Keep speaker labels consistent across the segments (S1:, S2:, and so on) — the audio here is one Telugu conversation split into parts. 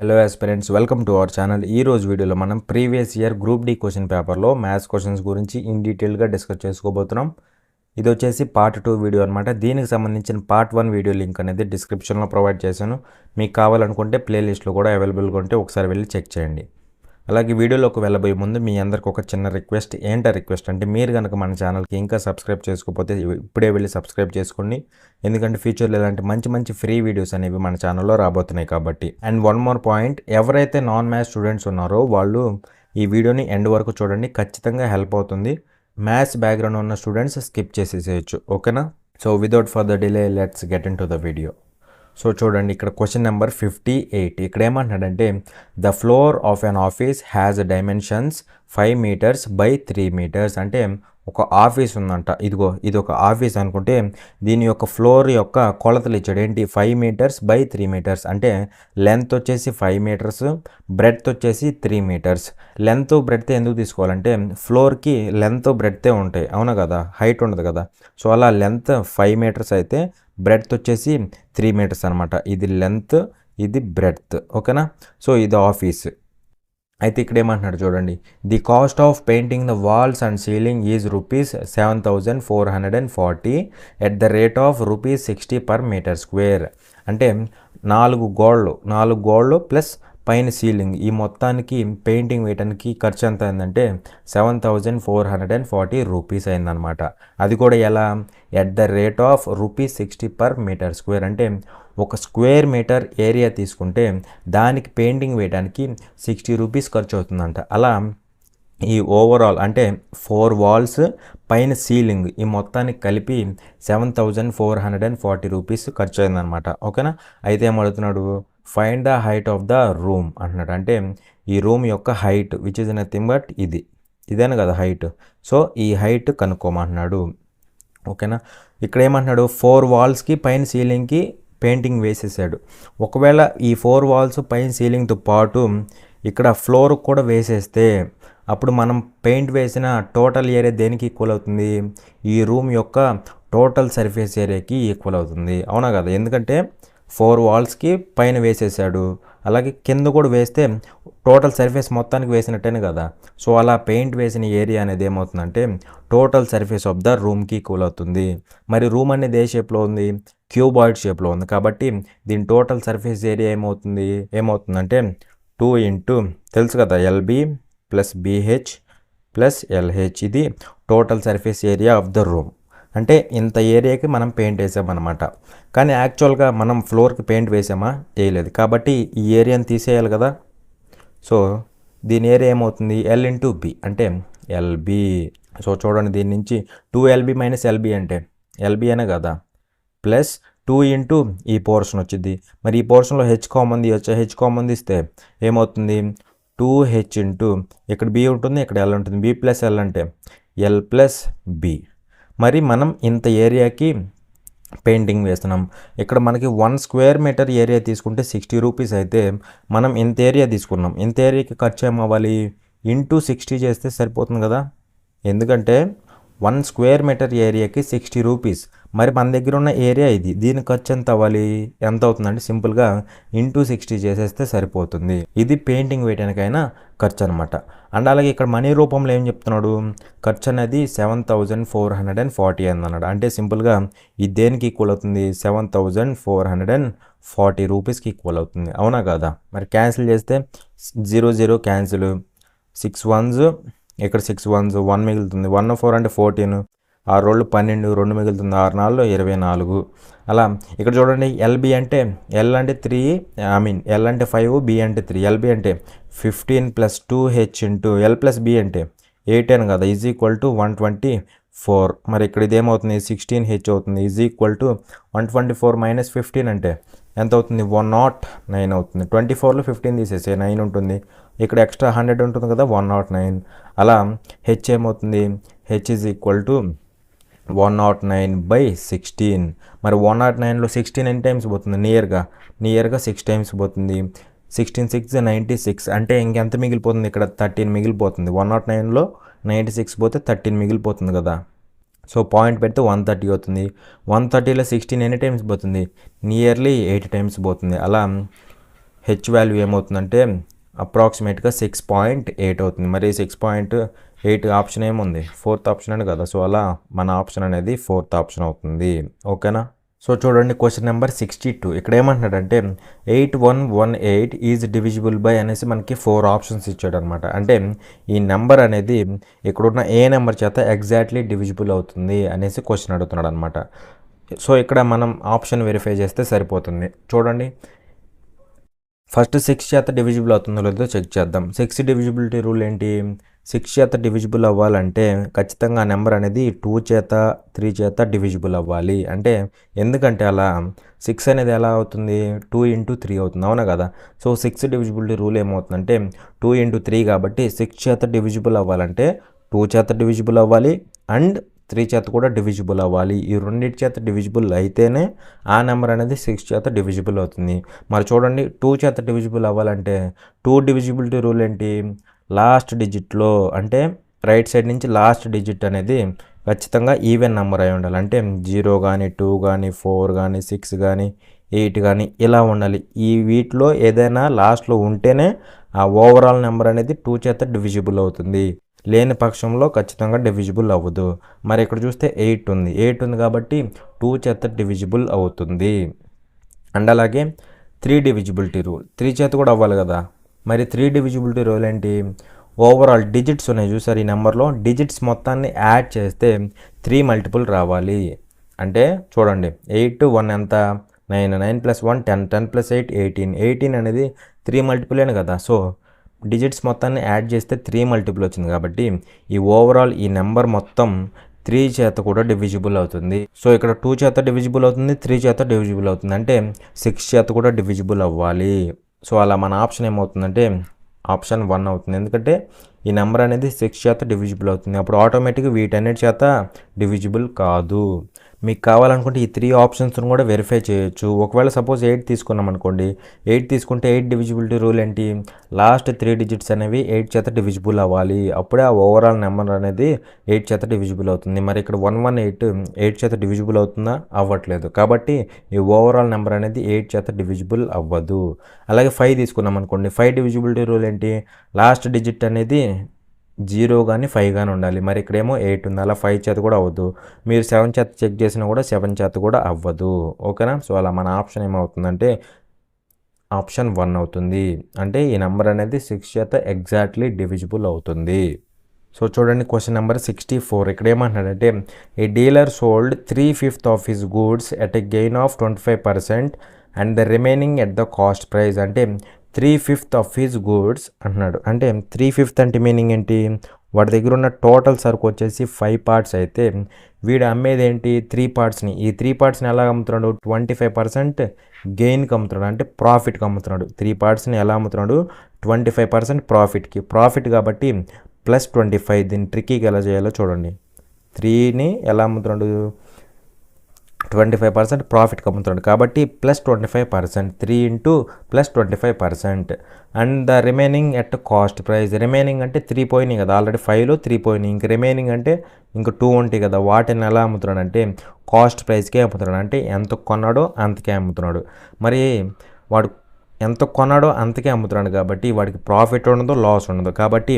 S1: Hello aspirants, welcome to our channel. ఈ రోజు వీడియోలో మనం previous year group D question పేపర్లో మ్యాథ్స్ క్వశ్చన్స్ గురించి ఇన్ డీటెయిల్గా డిస్కస్ చేసుకోబోతున్నాం. ఇది వచ్చేసి పార్ట్ 2 వీడియో అనమాట. దీనికి సంబంధించిన పార్ట్ 1 వీడియో లింక్ అనేది డిస్క్రిప్షన్లో ప్రొవైడ్ చేశాను. మీకు కావాలనుకుంటే ప్లేలిస్ట్లో కూడా అవైలబుల్గా ఉంటే ఒకసారి వెళ్ళి చెక్ చేయండి. అలాగే వీడియోలోకి వెళ్ళబోయే ముందు మీ అందరికి ఒక చిన్న రిక్వెస్ట్. ఏంటా రిక్వెస్ట్ అంటే, మీరు కనుక మన ఛానల్కి ఇంకా సబ్స్క్రైబ్ చేసుకోకపోతే ఇప్పుడే వెళ్ళి సబ్స్క్రైబ్ చేసుకోండి. ఎందుకంటే ఫ్యూచర్లో ఇలాంటి మంచి మంచి ఫ్రీ వీడియోస్ అనేవి మన ఛానల్లో రాబోతున్నాయి కాబట్టి. అండ్ వన్ మోర్ పాయింట్, ఎవరైతే నాన్ మ్యాథ్స్ స్టూడెంట్స్ ఉన్నారో వాళ్ళు ఈ వీడియోని ఎండ్ వరకు చూడండి, ఖచ్చితంగా హెల్ప్ అవుతుంది. మ్యాథ్స్ బ్యాక్గ్రౌండ్ ఉన్న స్టూడెంట్స్ స్కిప్ చేసేసేయచ్చు, ఓకేనా? So without further delay let's get in to the video. So చూడండి, ఇక్కడ క్వశ్చన్ నెంబర్ 58. ఇక్కడ ఏమంటున్నాడంటే, the floor of an office has dimensions 5 meters by 3 meters. అంటే ఒక ఆఫీస్ ఉందంట. ఇది ఒక ఆఫీస్ అనుకుంటే దీని యొక్క ఫ్లోర్ యొక్క కొలతలు ఇచ్చాడు. ఏంటి? 5 meters by 3 meters. అంటే లెంత్ వచ్చేసి 5 meters, బ్రెడ్త్ వచ్చేసి 3 meters. లెంత్ బ్రెడ్త్ ఎందుకు తీసుకోవాలంటే ఫ్లోర్కి లెంత్ బ్రెడ్తే ఉంటాయి, అవునా కదా? హైట్ ఉండదు కదా. సో అలా లెంత్ 5 meters అయితే బ్రెడ్త్ వచ్చేసి 3 meters అనమాట. ఇది లెంత్, ఇది బ్రెడ్త్, ఓకేనా? సో ఇది ఆఫీస్. అయితే ఇక్కడ ఏమంటున్నాడు చూడండి, the cost of painting the walls and ceiling is ₹7,440 at the rate of ₹60 per meter square. అంటే 4 గోడలు ప్లస్ పైన సీలింగ్, ఈ మొత్తానికి పెయింటింగ్ వేయడానికి ఖర్చు ఎంత అయిందంటే ₹7,440 అయిందనమాట. అది కూడా ఎలా? At the rate of ₹60 per meter square. అంటే ఒక స్క్వేర్ మీటర్ ఏరియా తీసుకుంటే దానికి పెయింటింగ్ వేయడానికి ₹60 ఖర్చు అవుతుందంట. అలా ఈ ఓవరాల్ అంటే 4 walls పైన సీలింగ్, ఈ మొత్తానికి కలిపి ₹7,440 ఖర్చు అయిందనమాట, ఓకేనా? అయితే ఏమడుగుతున్నాడు, find the height of the room అంటున్నాడు. అంటే ఈ రూమ్ యొక్క height which is nothing but ఇదేనా కదా హైట్. సో ఈ హైట్ కనుక్కోమంటున్నాడు, ఓకేనా? ఇక్కడ ఏమంటున్నాడు, 4 walls పైన సీలింగ్కి పెయింటింగ్ వేసేసాడు. ఒకవేళ ఈ 4 walls పైన సీలింగ్తో పాటు ఇక్కడ ఫ్లోర్ కూడా వేసేస్తే అప్పుడు మనం పెయింట్ వేసిన టోటల్ ఏరియా దేనికి ఈక్వల్ అవుతుంది? ఈ రూమ్ యొక్క టోటల్ సర్ఫేస్ ఏరియాకి ఈక్వల్ అవుతుంది, అవునా కదా? ఎందుకంటే 4 walls పైన వేసేసాడు, అలాగే కింద కూడా వేస్తే టోటల్ సర్ఫేస్ మొత్తానికి వేసినట్టేనే కదా. సో అలా పెయింట్ వేసిన ఏరియా అనేది ఏమవుతుందంటే టోటల్ సర్ఫేస్ ఆఫ్ ద రూమ్కి ఈక్వల్ అవుతుంది. మరి రూమ్ అనేది ఏ షేప్లో ఉంది? క్యూబాయిడ్ షేప్లో ఉంది. కాబట్టి దీని టోటల్ సర్ఫేస్ ఏరియా ఏమవుతుందంటే 2 into తెలుసు కదా, LB + BH + LH. ఇది total surface area of the room. అంటే ఇంత ఏరియాకి మనం పెయింట్ వేసామన్నమాట. కానీ యాక్చువల్గా మనం ఫ్లోర్కి పెయింట్ వేసామా? వేయలేదు. కాబట్టి ఈ ఏరియాని తీసేయాలి కదా. సో దీని ఏరియా ఏమవుతుంది? L into B అంటే LB. సో చూడండి, దీని నుంచి 2LB - LB అంటే LB అనే కదా, ప్లస్ 2 into ఈ పోర్షన్ వచ్చింది. మరి ఈ పోర్షన్లో H కామన్ తీయొచ్చా? H కామన్ తీస్తే ఏమవుతుంది? 2H into ఇక్కడ B ఉంటుంది, ఇక్కడ L ఉంటుంది. B + L అంటే L + B. మరి మనం ఇంత ఏరియాకి పెయింటింగ్ వేస్తున్నాం. ఇక్కడ మనకి 1 square meter ఏరియా తీసుకుంటే ₹60 అయితే మనం ఇంత ఏరియా తీసుకున్నాం. ఇంత ఏరియాకి ఖర్చు ఏమవ్వాలి? ఇంటూ 60 చేస్తే సరిపోతుంది కదా. ఎందుకంటే 1 square meter ఏరియాకి ₹60. మరి మన దగ్గర ఉన్న ఏరియా ఇది, దీని ఖర్చు ఎంత అవ్వాలి? ఎంత అవుతుందంటే సింపుల్గా ఇంటూ 60 చేసేస్తే సరిపోతుంది. ఇది పెయింటింగ్ వేయడానికైనా ఖర్చు అనమాట. అండ్ అలాగే ఇక్కడ మనీ రూపంలో ఏం చెప్తున్నాడు? ఖర్చు అనేది 7,440 అన్నాడు. అంటే సింపుల్గా ఇది దేనికి ఈక్వల్ అవుతుంది? ₹7,440కి ఈక్వల్ అవుతుంది, అవునా కదా? మరి క్యాన్సిల్ చేస్తే 0 క్యాన్సిల్, 6 ones, ఇక్కడ 6 ones, 1 మిగులుతుంది. 1 4 అంటే 14, 6 రోళ్ళు 12, 2 మిగులుతుంది, 6 4 24. అలా ఇక్కడ చూడండి, LB అంటే L అంటే 3, L అంటే 5, B అంటే 3. LB అంటే 15 + 2H into L + B అంటే 18 కదా, ఈజ్ ఈక్వల్ టు 124. మరి ఇక్కడ ఇదేమవుతుంది? 16H అవుతుంది, ఈజ్ ఈక్వల్ టు 124 - 15 అంటే ఎంత అవుతుంది? 109 అవుతుంది. 24లో 15 తీసేసే 9 ఉంటుంది. ఇక్కడ ఎక్స్ట్రా 100 ఉంటుంది కదా, 109. అలా H ఏమవుతుంది? H is equal to 109/16. మరి 109లో 16 ఎన్ని టైమ్స్ పోతుంది? నియర్గా 6 టైమ్స్ పోతుంది. 16 6 96. అంటే ఇంకెంత మిగిలిపోతుంది? ఇక్కడ 13 మిగిలిపోతుంది. 109లో 96 పోతే 13 మిగిలిపోతుంది కదా. సో పాయింట్ పెడితే 130 అవుతుంది. 130లో 16 ఎన్ని టైమ్స్ పోతుంది? నియర్లీ 8 టైమ్స్ పోతుంది. అలా హెచ్ వాల్యూ ఏమవుతుందంటే అప్రాక్సిమేట్గా 6.8 అవుతుంది. మరి 6.8 ఆప్షన్ ఏముంది, ఫోర్త్ ఆప్షన్ అని కదా. సో అలా మన ఆప్షన్ అనేది ఫోర్త్ ఆప్షన్ అవుతుంది. ఓకేనా. సో చూడండి క్వశ్చన్ నెంబర్ 62. ఇక్కడ ఏమంటున్నాడంటే 8118 ఈజ్ డివిజిబుల్ బై అనేసి మనకి 4 ఆప్షన్స్ ఇచ్చాడు అనమాట. అంటే ఈ నెంబర్ అనేది ఇక్కడున్న ఏ నెంబర్ చేత ఎగ్జాక్ట్లీ డివిజిబుల్ అవుతుంది అనేసి క్వశ్చన్ అడుగుతున్నాడు అనమాట. సో ఇక్కడ మనం ఆప్షన్ వెరిఫై చేస్తే సరిపోతుంది. చూడండి, ఫస్ట్ 6 చేత డివిజిబుల్ అవుతుందో లేదో చెక్ చేద్దాం. 6 డివిజిబిలిటీ రూల్ ఏంటి, 6 చేత డివిజిబుల్ అవ్వాలంటే ఖచ్చితంగా ఆ నెంబర్ అనేది 2 చేత 3 చేత డివిజిబుల్ అవ్వాలి. అంటే ఎందుకంటే అలా 6 అనేది ఎలా అవుతుంది, 2 into 3 అవుతుంది, అవునా కదా. సో 6 డివిజిబిలిటీ రూల్ ఏమవుతుందంటే 2 into 3 కాబట్టి 6 చేత డివిజిబుల్ అవ్వాలంటే 2 చేత డివిజిబుల్ అవ్వాలి అండ్ 3 చేత కూడా డివిజిబుల్ అవ్వాలి. ఈ రెండింటి చేత డివిజిబుల్ అయితేనే ఆ నెంబర్ అనేది 6 చేత డివిజిబుల్ అవుతుంది. మరి చూడండి 2 చేత డివిజిబుల్ అవ్వాలంటే 2 డివిజిబిలిటీ రూల్ ఏంటి, లాస్ట్ డిజిట్లో అంటే రైట్ సైడ్ నుంచి లాస్ట్ డిజిట్ అనేది ఖచ్చితంగా ఈవెన్ నెంబర్ అయి ఉండాలి. అంటే 0 కానీ 2 కానీ 4 కానీ 6 కానీ 8 కానీ ఇలా ఉండాలి. ఈ వీటిలో ఏదైనా లాస్ట్లో ఉంటేనే ఆ ఓవరాల్ నెంబర్ అనేది 2 చేత డివిజిబుల్ అవుతుంది. లేని పక్షంలో ఖచ్చితంగా డివిజిబుల్ అవ్వదు. మరి ఇక్కడ చూస్తే 8 ఉంది, 8 ఉంది కాబట్టి 2 చేత డివిజిబుల్ అవుతుంది. అండ్ అలాగే 3 డివిజిబిలిటీ రూల్, 3 చేత కూడా అవ్వాలి కదా. మరి 3 డివిజిబిలిటీ రూల్ ఏంటి, ఓవరాల్ డిజిట్స్ ఉన్నాయి చూసారు ఈ నెంబర్లో, డిజిట్స్ మొత్తాన్ని యాడ్ చేస్తే 3 మల్టిపుల్ రావాలి. అంటే చూడండి 8 1 ఎంత, 9, 9 + 1 10, 10 + 8 18, 18 అనేది 3 మల్టిపుల్ అని కదా. సో డిజిట్స్ మొత్తాన్ని యాడ్ చేస్తే 3 మల్టిపుల్ వచ్చింది కాబట్టి ఈ ఓవరాల్ ఈ నెంబర్ మొత్తం 3 చేత కూడా డివిజిబుల్ అవుతుంది. సో ఇక్కడ 2 చేత డివిజిబుల్ అవుతుంది, 3 చేత డివిజిబుల్ అవుతుంది, అంటే 6 చేత కూడా డివిజిబుల్ అవ్వాలి. సో అలా మన ఆప్షన్ ఏమవుతుందంటే ఆప్షన్ 1 అవుతుంది. ఎందుకంటే ఈ నెంబర్ అనేది 6 చేత డివిజిబుల్ అవుతుంది. అప్పుడు ఆటోమేటిక్గా వీటన్నిటి చేత డివిజిబుల్ కాదు. మీకు కావాలనుకుంటే ఈ 3 ఆప్షన్స్ను కూడా వెరిఫై చేయొచ్చు. ఒకవేళ సపోజ్ 8 తీసుకున్నాం అనుకోండి, 8 తీసుకుంటే 8 డివిజిబిలిటీ రూల్ ఏంటి, లాస్ట్ 3 డిజిట్స్ అనేవి 8 చేత డివిజిబుల్ అవ్వాలి. అప్పుడే ఆ ఓవరాల్ నెంబర్ అనేది 8 చేత డివిజిబుల్ అవుతుంది. మరి ఇక్కడ 118 8 చేత డివిజిబుల్ అవుతుందా, అవ్వట్లేదు. కాబట్టి ఈ ఓవరాల్ నెంబర్ అనేది 8 చేత డివిజిబుల్ అవ్వదు. అలాగే 5 తీసుకున్నాం అనుకోండి, 5 డివిజిబిలిటీ రూల్ ఏంటి, లాస్ట్ డిజిట్ అనేది 0 కానీ 5 కానీ ఉండాలి. మరి ఇక్కడేమో 8 ఉంది, అలా 5 చేత కూడా అవ్వదు. మీరు 7 చేత చెక్ చేసినా కూడా 7 చేత కూడా అవ్వదు. ఓకేనా. సో అలా మన ఆప్షన్ ఏమవుతుందంటే ఆప్షన్ 1 అవుతుంది. అంటే ఈ నెంబర్ అనేది 6 చేత ఎగ్జాక్ట్లీ డివిజిబుల్ అవుతుంది. సో చూడండి క్వశ్చన్ నెంబర్ 64. ఇక్కడ ఏమంటున్నాడంటే a dealer sold 3/5 of his goods at a gain of 25% and the remaining at the cost price. అంటే 3/5 ఆఫ్ హిస్ గూడ్స్ అంటున్నాడు. అంటే 3/5 అంటే మీనింగ్ ఏంటి, వాడి దగ్గర ఉన్న టోటల్ సరుకు వచ్చేసి 5 పార్ట్స్ అయితే వీడు అమ్మేది ఏంటి 3 పార్ట్స్ని. ఈ 3 పార్ట్స్ని ఎలా అమ్ముతున్నాడు, 25% గెయిన్కి అమ్ముతున్నాడు, అంటే ప్రాఫిట్కి అమ్ముతున్నాడు. 3 పార్ట్స్ని ఎలా అమ్ముతున్నాడు, 25% ప్రాఫిట్కి. ప్రాఫిట్ కాబట్టి +25. దీన్ని ట్రిక్కీకి ఎలా చేయాలో చూడండి. 3ని ఎలా అమ్ముతున్నాడు, 25% ప్రాఫిట్కి అమ్ముతున్నాడు కాబట్టి +25%, 3 into +25%. And the remaining at cost price. Remaining అంటే 3 పోయినాయి కదా, ఆల్రెడీ 5లో 3 పోయినాయి, ఇంక రిమైనింగ్ అంటే ఇంక 2 ఉంటాయి కదా, వాటిని ఎలా అమ్ముతున్నాడు అంటే కాస్ట్ ప్రైస్కే అమ్ముతున్నాడు. అంటే ఎంత కొన్నాడో అంతకే అమ్ముతున్నాడు. మరి వాడు ఎంత కొన్నాడో అంతకే అమ్ముతున్నాడు కాబట్టి వాడికి ప్రాఫిట్ ఉండదు, లాస్ ఉండదు. కాబట్టి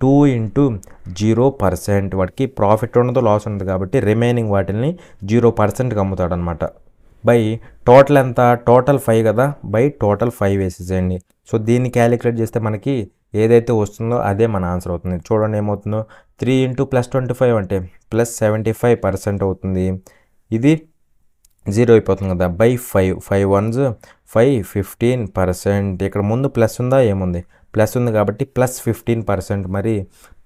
S1: 2 into 0%, వాడికి ప్రాఫిట్ ఉండదు, లాస్ ఉండదు. కాబట్టి రిమైనింగ్ వాటిని 0%కి అమ్ముతాడు అనమాట. బై టోటల్ ఎంత, టోటల్ 5 కదా, బై టోటల్ 5 వేసేసేయండి. సో దీన్ని క్యాలిక్యులేట్ చేస్తే మనకి ఏదైతే వస్తుందో అదే మన ఆన్సర్ అవుతుంది. చూడండి ఏమవుతుందో, 3 into +25 అంటే +75% అవుతుంది. ఇది 0 అయిపోతుంది కదా, బై 5, 5 ones 5, 15%. ఇక్కడ ముందు ప్లస్ ఉందా, ఏముంది, ప్లస్ ఉంది కాబట్టి +15%. మరి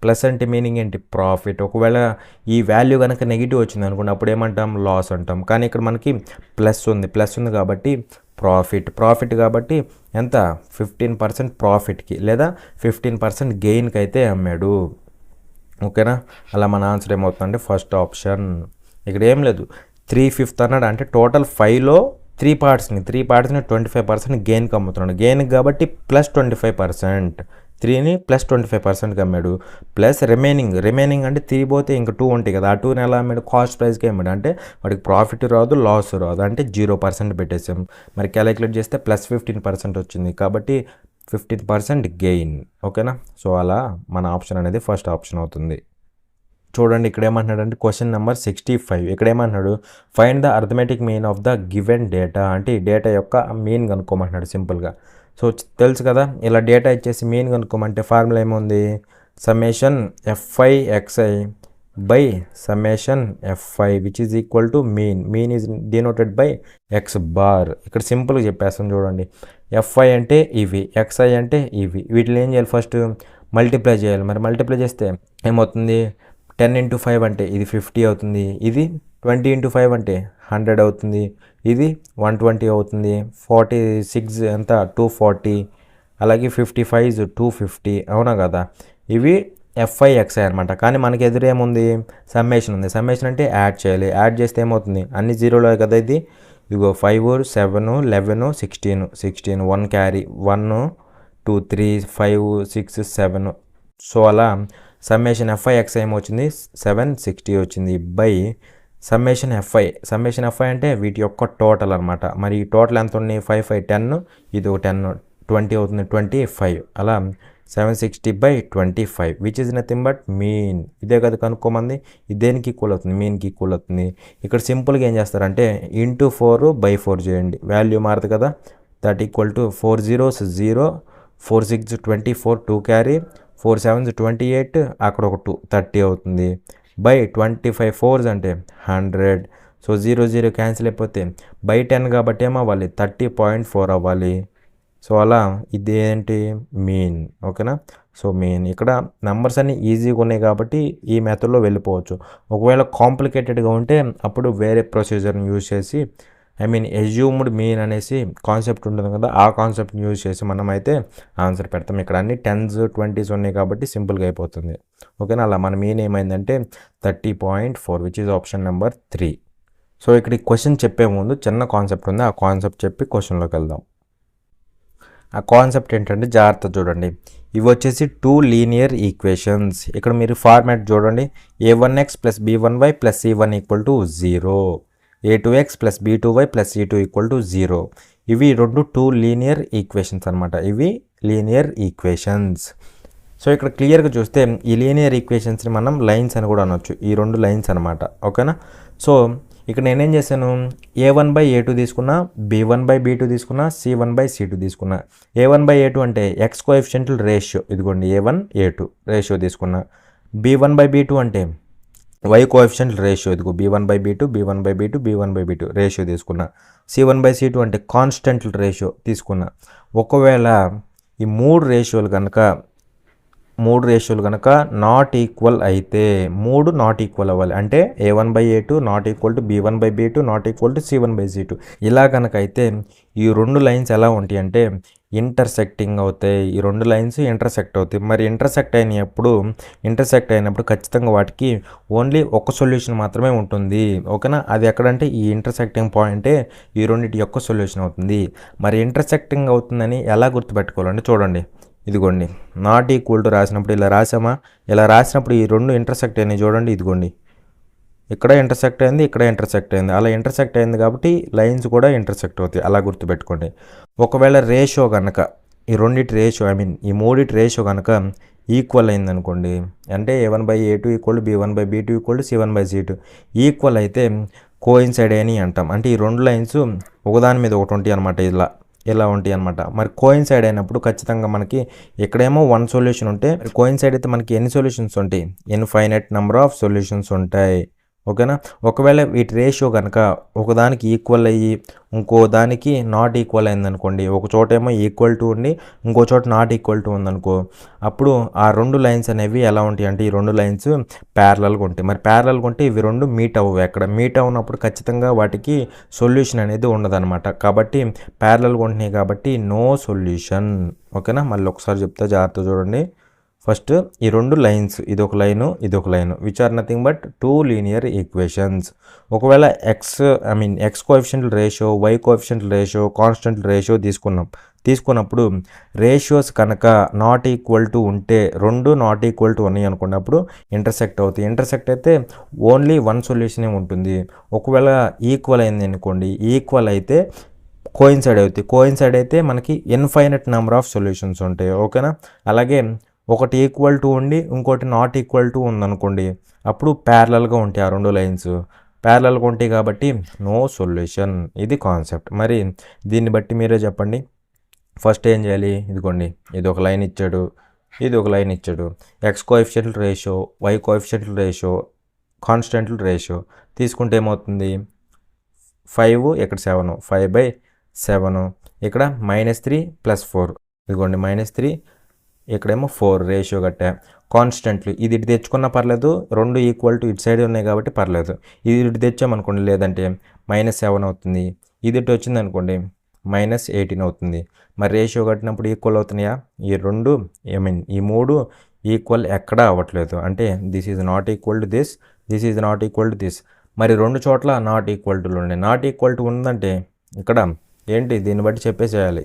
S1: ప్లస్ అంటే మీనింగ్ ఏంటి, ప్రాఫిట్. ఒకవేళ ఈ వాల్యూ కనుక నెగిటివ్ వచ్చింది అనుకోండి, అప్పుడు ఏమంటాం, లాస్ అంటాం. కానీ ఇక్కడ మనకి ప్లస్ ఉంది కాబట్టి ప్రాఫిట్ కాబట్టి ఎంత, 15% ప్రాఫిట్కి లేదా 15% గెయిన్కి అయితే అమ్మాడు. ఓకేనా. అలా మన ఆన్సర్ ఏమవుతుందంటే ఫస్ట్ ఆప్షన్. ఇక్కడ ఏం లేదు, 3/5 అన్నాడు అంటే టోటల్ 5లో 3 పార్ట్స్ని 25% గెయిన్కి అమ్ముతున్నాడు. గెయిన్కి కాబట్టి +25%. 3ని ప్లస్ 25%కి అమ్మాడు. ప్లస్ రిమైనింగ్ అంటే 3 పోతే ఇంక 2 ఉంటాయి కదా, ఆ 2ని ఎలా అమ్మాడు, కాస్ట్ ప్రైస్కి అమ్మాడు. అంటే వాడికి ప్రాఫిట్ రాదు, లాస్ రాదు, అంటే 0% పెట్టేసాం. మరి క్యాలిక్యులేట్ చేస్తే ప్లస్ 15% వచ్చింది, కాబట్టి 15% గెయిన్. ఓకేనా. సో అలా మన ఆప్షన్ అనేది ఫస్ట్ ఆప్షన్ అవుతుంది. చూడండి ఇక్కడ ఏమంటున్నాడు అంటే క్వశ్చన్ నెంబర్ 65. ఇక్కడ ఏమంటున్నాడు, find the arithmetic mean of the given data. అంటే ఈ డేటా యొక్క మీన్ కనుక్కోమంటున్నాడు సింపుల్గా. సో తెలుసు కదా, ఇలా డేటా ఇచ్చేసి మీన్ కనుక్కోమంటే ఫార్ములా ఏముంది, summation F I X I by summation F I which is equal to mean is denoted by X bar. ఇక్కడ సింపుల్గా చెప్పేస్తాం చూడండి. ఎఫ్ఐ అంటే ఇవి, ఎక్స్ఐ అంటే ఇవి, వీటిని ఏం చేయాలి, ఫస్ట్ మల్టిప్లై చేయాలి. మరి మల్టిప్లై చేస్తే ఏమవుతుంది, 10 × 5 అంటే ఇది 50 అవుతుంది, ఇది 20 × 5 అంటే 100 అవుతుంది, ఇది 120 అవుతుంది, 46 ఎంత 240, అలాగే 55 is 250, అవునా కదా. ఇవి ఎఫ్ఐ ఎక్స్ఐ అనమాట. కానీ మనకి ఎదురేముంది, సమ్మేషన్ ఉంది. సమ్మేషన్ అంటే యాడ్ చేయాలి, యాడ్ చేస్తే ఏమవుతుంది, అన్ని జీరోలో కదా ఇది. ఇదిగో 5 7 11 16 1 క్యారీ 1 2 3 5 6 7. సో అలా సమ్మేషన్ ఎఫ్ఐ ఎక్స్ఐ ఏమొచ్చింది, 760 వచ్చింది బై సమ్మేషన్ ఎఫ్ఐ అంటే వీటి యొక్క టోటల్ అనమాట. మరి ఈ టోటల్ ఎంత ఉంది, 5 5 10, ఇది ఒక 10 20 అవుతుంది, 25. అలా 760 by 25 which is nothing but mean. ఇదే కదా కనుక్కోమంది, ఇది దేనికి ఈక్వల్ అవుతుంది, మీన్కి ఈక్వల్ అవుతుంది. ఇక్కడ సింపుల్గా ఏం చేస్తారంటే ఇంటూ 4/4 చేయండి, వాల్యూ మారదు కదా. That equal to 4 zeros 0, 4 6 24 2 carry 4 7 28, అక్కడ ఒక 2 30 అవుతుంది బై 25 4s అంటే 100. సో 0 0 క్యాన్సిల్ అయిపోతే బై 10 కాబట్టి ఏమవ్వాలి, 30.4 అవ్వాలి. సో అలా ఇది ఏంటి, మీన్. ఓకేనా. So mean. ఇక్కడ నెంబర్స్ అన్నీ ఈజీగా ఉన్నాయి కాబట్టి ఈ మెథడ్లో వెళ్ళిపోవచ్చు. ఒకవేళ కాంప్లికేటెడ్గా ఉంటే అప్పుడు వేరే ప్రొసీజర్ని యూజ్ చేసి, ఎజ్యూమ్డ్ మీన్ అనేసి కాన్సెప్ట్ ఉంటుంది కదా, ఆ కాన్సెప్ట్ని యూజ్ చేసి మనం అయితే ఆన్సర్ పెడతాం. ఇక్కడ అన్ని 10s 20s ఉన్నాయి కాబట్టి సింపుల్గా అయిపోతుంది. ఓకేనా. అలా మన మీన్ ఏమైందంటే 30.4 which is option number 3. So ఇక్కడ ఈ క్వశ్చన్ చెప్పే ముందు చిన్న కాన్సెప్ట్ ఉంది, ఆ కాన్సెప్ట్ చెప్పి క్వశ్చన్లోకి వెళ్దాం. ఆ కాన్సెప్ట్ ఏంటంటే జాగ్రత్త చూడండి. ఇవి వచ్చేసి 2 లీనియర్ ఈక్వేషన్స్. ఇక్కడ మీరు ఫార్మాట్ చూడండి, a1x + b1y + c1 = 0, a2x + b2y + c2 = 0. ఇవి రెండు 2 లీనియర్ ఈక్వేషన్స్ అనమాట. ఇవి లీనియర్ ఈక్వేషన్స్. సో ఇక్కడ క్లియర్గా చూస్తే ఈ లీనియర్ ఈక్వేషన్స్ని మనం లైన్స్ అని కూడా అనొచ్చు. ఈ రెండు లైన్స్ అనమాట. ఓకేనా. సో ఇక్కడ నేనేం చేశాను, a1/a2 తీసుకున్నా, b1/b2 తీసుకున్నా, c1/c2 తీసుకున్నా. a1/a2 అంటే ఎక్స్ కోఎఫిషియంట్ల రేషియో, ఇదిగోండి a1 a2 రేషియో తీసుకున్నా. b1/b2 అంటే y కోఎఫిషియంట్ల రేషియో, ఇదిగో b1/b2 రేషియో తీసుకున్నా. c1/c2 అంటే కాన్స్టెంట్ల రేషియో తీసుకున్నా. ఒకవేళ ఈ మూడు రేషియోలు కనుక నాట్ ఈక్వల్ అయితే, 3 నాట్ ఈక్వల్ అవ్వాలి. అంటే a1/a2 not equal to b1/b2 not equal to c1/c2. ఇలా కనుక అయితే ఈ రెండు లైన్స్ ఎలా ఉంటాయి అంటే ఇంటర్సెక్టింగ్ అవుతాయి. ఈ రెండు లైన్స్ ఇంటర్సెక్ట్ అవుతాయి. మరి ఇంటర్సెక్ట్ అయినప్పుడు ఖచ్చితంగా వాటికి ఓన్లీ ఒక సొల్యూషన్ మాత్రమే ఉంటుంది. ఓకేనా. అది ఎక్కడంటే ఈ ఇంటర్సెక్టింగ్ పాయింటే ఈ రెండింటి యొక్క సొల్యూషన్ అవుతుంది. మరి ఇంటర్సెక్టింగ్ అవుతుందని ఎలా గుర్తుపెట్టుకోవాలంటే చూడండి, ఇదిగోండి నాట్ ఈక్వల్ టు రాసినప్పుడు ఇలా రాసామా, ఇలా రాసినప్పుడు ఈ రెండు ఇంటర్సెక్ట్ అయినాయి చూడండి, ఇదిగోండి ఇక్కడ ఇంటర్సెక్ట్ అయింది, ఇక్కడ ఇంటర్సెక్ట్ అయింది. అలా ఇంటర్సెక్ట్ అయింది కాబట్టి లైన్స్ కూడా ఇంటర్సెక్ట్ అవుతాయి. అలా గుర్తుపెట్టుకోండి. ఒకవేళ రేషియో కనుక ఈ రెండింటి రేషియో ఈ మూడింటి రేషియో కనుక ఈక్వల్ అయింది అనుకోండి, అంటే a1/a2 = b1/b2 = c1/c2 ఈక్వల్ అయితే కోయిన్సైడ్ అని అంటాం. అంటే ఈ రెండు లైన్స్ ఒకదాని మీద ఒకటి ఉంటాయి అనమాట, ఇలా ఉంటాయి అనమాట. మరి కోయిన్సైడ్ అయినప్పుడు ఖచ్చితంగా మనకి ఇక్కడేమో 1 సొల్యూషన్ ఉంటే, కోయిన్సైడ్ అయితే మనకి ఎన్ని సొల్యూషన్స్ ఉంటాయి, ఇన్ఫైనైట్ నెంబర్ ఆఫ్ సొల్యూషన్స్ ఉంటాయి. ఓకేనా. ఒకవేళ వీటి రేషియో కనుక ఒకదానికి ఈక్వల్ అయ్యి ఇంకో దానికి నాట్ ఈక్వల్ అయిందనుకోండి, ఒక చోట ఏమో ఈక్వల్ టు ఉండి ఇంకో చోట నాట్ ఈక్వల్ టు ఉందనుకో, అప్పుడు ఆ రెండు లైన్స్ అనేవి ఎలా ఉంటాయి అంటే ఈ రెండు లైన్స్ ప్యారలల్గా ఉంటాయి. మరి ప్యారలల్గా ఉంటే ఇవి రెండు మీట్ అవ్వవు. ఎక్కడ మీట్ అవునప్పుడు ఖచ్చితంగా వాటికి సొల్యూషన్ అనేది ఉండదన్నమాట. కాబట్టి ప్యారలల్గా ఉంటున్నాయి కాబట్టి నో సొల్యూషన్. ఓకేనా. మళ్ళీ ఒకసారి చెప్తా, జాగ్రత్త చూడండి. ఫస్ట్ ఈ రెండు లైన్స్, ఇదొక లైను ఇదొక line, which are nothing but 2 linear equations. ఒకవేళ ఎక్స్ కోఎఫిషియంట్ల రేషియో, వై కోఎఫిషియంట్ల రేషియో, కాన్స్టెంట్ల రేషియో తీసుకున్నాం. తీసుకున్నప్పుడు రేషియోస్ కనుక నాట్ ఈక్వల్ టు ఉంటే, రెండు నాట్ ఈక్వల్ టు ఉన్నాయి అనుకున్నప్పుడు ఇంటర్సెక్ట్ అవుతాయి. ఇంటర్సెక్ట్ అయితే ఓన్లీ వన్ సొల్యూషనే ఉంటుంది. ఒకవేళ ఈక్వల్ అయింది అనుకోండి, ఈక్వల్ అయితే కోయిన్సైడ్ అవుతాయి. కోయిన్సైడ్ అయితే మనకి ఇన్ఫైనట్ నెంబర్ ఆఫ్ సొల్యూషన్స్ ఉంటాయి. ఓకేనా? అలాగే ఒకటి ఈక్వల్ టు ఉండి ఇంకోటి నాట్ ఈక్వల్ టు ఉందనుకోండి, అప్పుడు ప్యారలల్గా ఉంటాయి ఆ రెండు లైన్స్. ప్యారలల్గా ఉంటాయి కాబట్టి నో సొల్యూషన్. ఇది కాన్సెప్ట్. మరి దీన్ని బట్టి మీరే చెప్పండి. ఫస్ట్ ఏం చేయాలి? ఇదిగోండి, ఇది ఒక లైన్ ఇచ్చాడు, ఇది ఒక లైన్ ఇచ్చాడు. X coefficient ratio, Y coefficient ratio, constant ratio తీసుకుంటే ఏమవుతుంది? 5 ఇక్కడ 7, 5/7. ఇక్కడ -3 + 4, ఇదిగోండి -3, ఇక్కడేమో 4 రేషియో కట్టా. కాన్స్టెంట్లు ఇది ఇటు తెచ్చుకున్నా పర్లేదు, రెండు ఈక్వల్ టు ఇటు సైడ్ ఉన్నాయి కాబట్టి పర్లేదు. ఇది ఇటు తెచ్చామనుకోండి, లేదంటే -7 అవుతుంది. ఇది ఇటు వచ్చింది అనుకోండి, -18 అవుతుంది. మరి రేషియో కట్టినప్పుడు ఈక్వల్ అవుతున్నాయా? ఈ రెండు ఈ మూడు ఈక్వల్ ఎక్కడా అవ్వట్లేదు. అంటే this is not equal to this, this is not equal to this. మరి రెండు చోట్ల నాట్ ఈక్వల్ టులు ఉన్నాయి. నాట్ ఈక్వల్ టు ఉందంటే ఇక్కడ ఏంటి? దీన్ని బట్టి చెప్పేసేయాలి,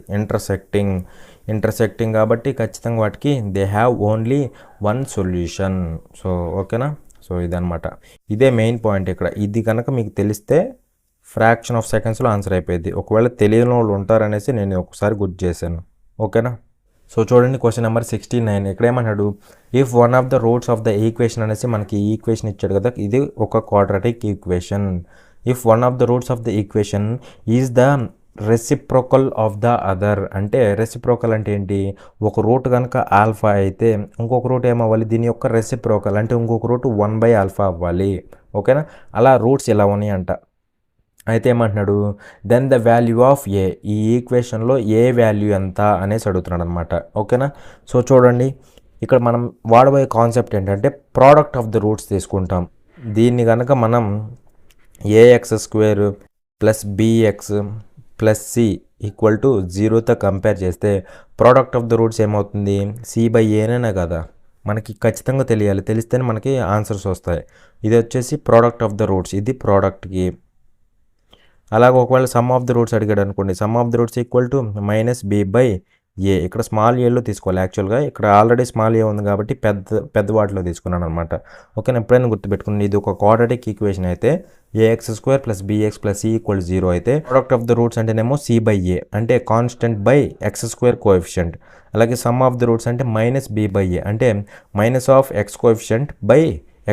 S1: ఇంటర్సెక్టింగ్ కాబట్టి ఖచ్చితంగా వాటికి they have only one solution. So ఓకేనా? సో ఇదనమాట, ఇదే మెయిన్ పాయింట్ ఇక్కడ. ఇది కనుక మీకు తెలిస్తే ఫ్రాక్షన్ ఆఫ్ సెకండ్స్లో ఆన్సర్ అయిపోయింది. ఒకవేళ తెలియని వాళ్ళు ఉంటారనేసి నేను ఒకసారి గుర్తు చేశాను. ఓకేనా? సో చూడండి, క్వశ్చన్ నెంబర్ 69. ఇక్కడ ఏమన్నాడు? If one of the roots of the equation అనేసి మనకి ఈక్వేషన్ ఇచ్చాడు కదా, ఇది ఒక quadratic equation. If one of the roots of the equation is the reciprocal of the other. అంటే రెసిప్రోకల్ అంటే ఏంటి? ఒక రూట్ కనుక ఆల్ఫా అయితే ఇంకొక రూట్ ఏమవ్వాలి? దీని యొక్క రెసిప్రోకల్ అంటే ఇంకొక రూట్ 1/α అవ్వాలి. ఓకేనా? అలా రూట్స్ ఇలా ఉన్నాయంట. అయితే ఏమంటున్నాడు? దెన్ ద వాల్యూ ఆఫ్ ఏ, ఈ ఈక్వేషన్లో ఏ వాల్యూ ఎంత అనేసి అడుగుతున్నాడు అనమాట. ఓకేనా? సో చూడండి, ఇక్కడ మనం వాడబోయే కాన్సెప్ట్ ఏంటంటే ప్రోడక్ట్ ఆఫ్ ద రూట్స్ తీసుకుంటాం. దీన్ని కనుక మనం ax² + bx + c = 0తో కంపేర్ చేస్తే ప్రోడక్ట్ ఆఫ్ ద రూట్స్ ఏమవుతుంది? c/aనే కదా మనకి ఖచ్చితంగా తెలియాలి. తెలిస్తేనే మనకి ఆన్సర్స్ వస్తాయి. ఇది వచ్చేసి ప్రోడక్ట్ ఆఫ్ ద రూట్స్, ఇది ప్రోడక్ట్కి. అలాగే ఒకవేళ సమ్ ఆఫ్ ద రూట్స్ అడిగాడు అనుకోండి, some of the roots =-b/a. ఇక్కడ స్మాల్ ఏలో తీసుకోవాలి. యాక్చువల్గా ఇక్కడ ఆల్రెడీ స్మాల్ ఏ ఉంది కాబట్టి పెద్ద వాటిలో తీసుకున్నాను అనమాట. ఓకేనా? ఎప్పుడైనా గుర్తుపెట్టుకుని, ఇది ఒక క్వాడ్రాటిక్ ఈక్వేషన్ అయితే ax² + bx + c = 0 అయితే ప్రోడక్ట్ ఆఫ్ ద రూట్స్ అంటేనేమో c/a, అంటే కాన్స్టెంట్ బై x² కోఎఫిషియంట్. అలాగే సమ్ ఆఫ్ ద రూట్స్ అంటే -b/a, అంటే -x coefficient by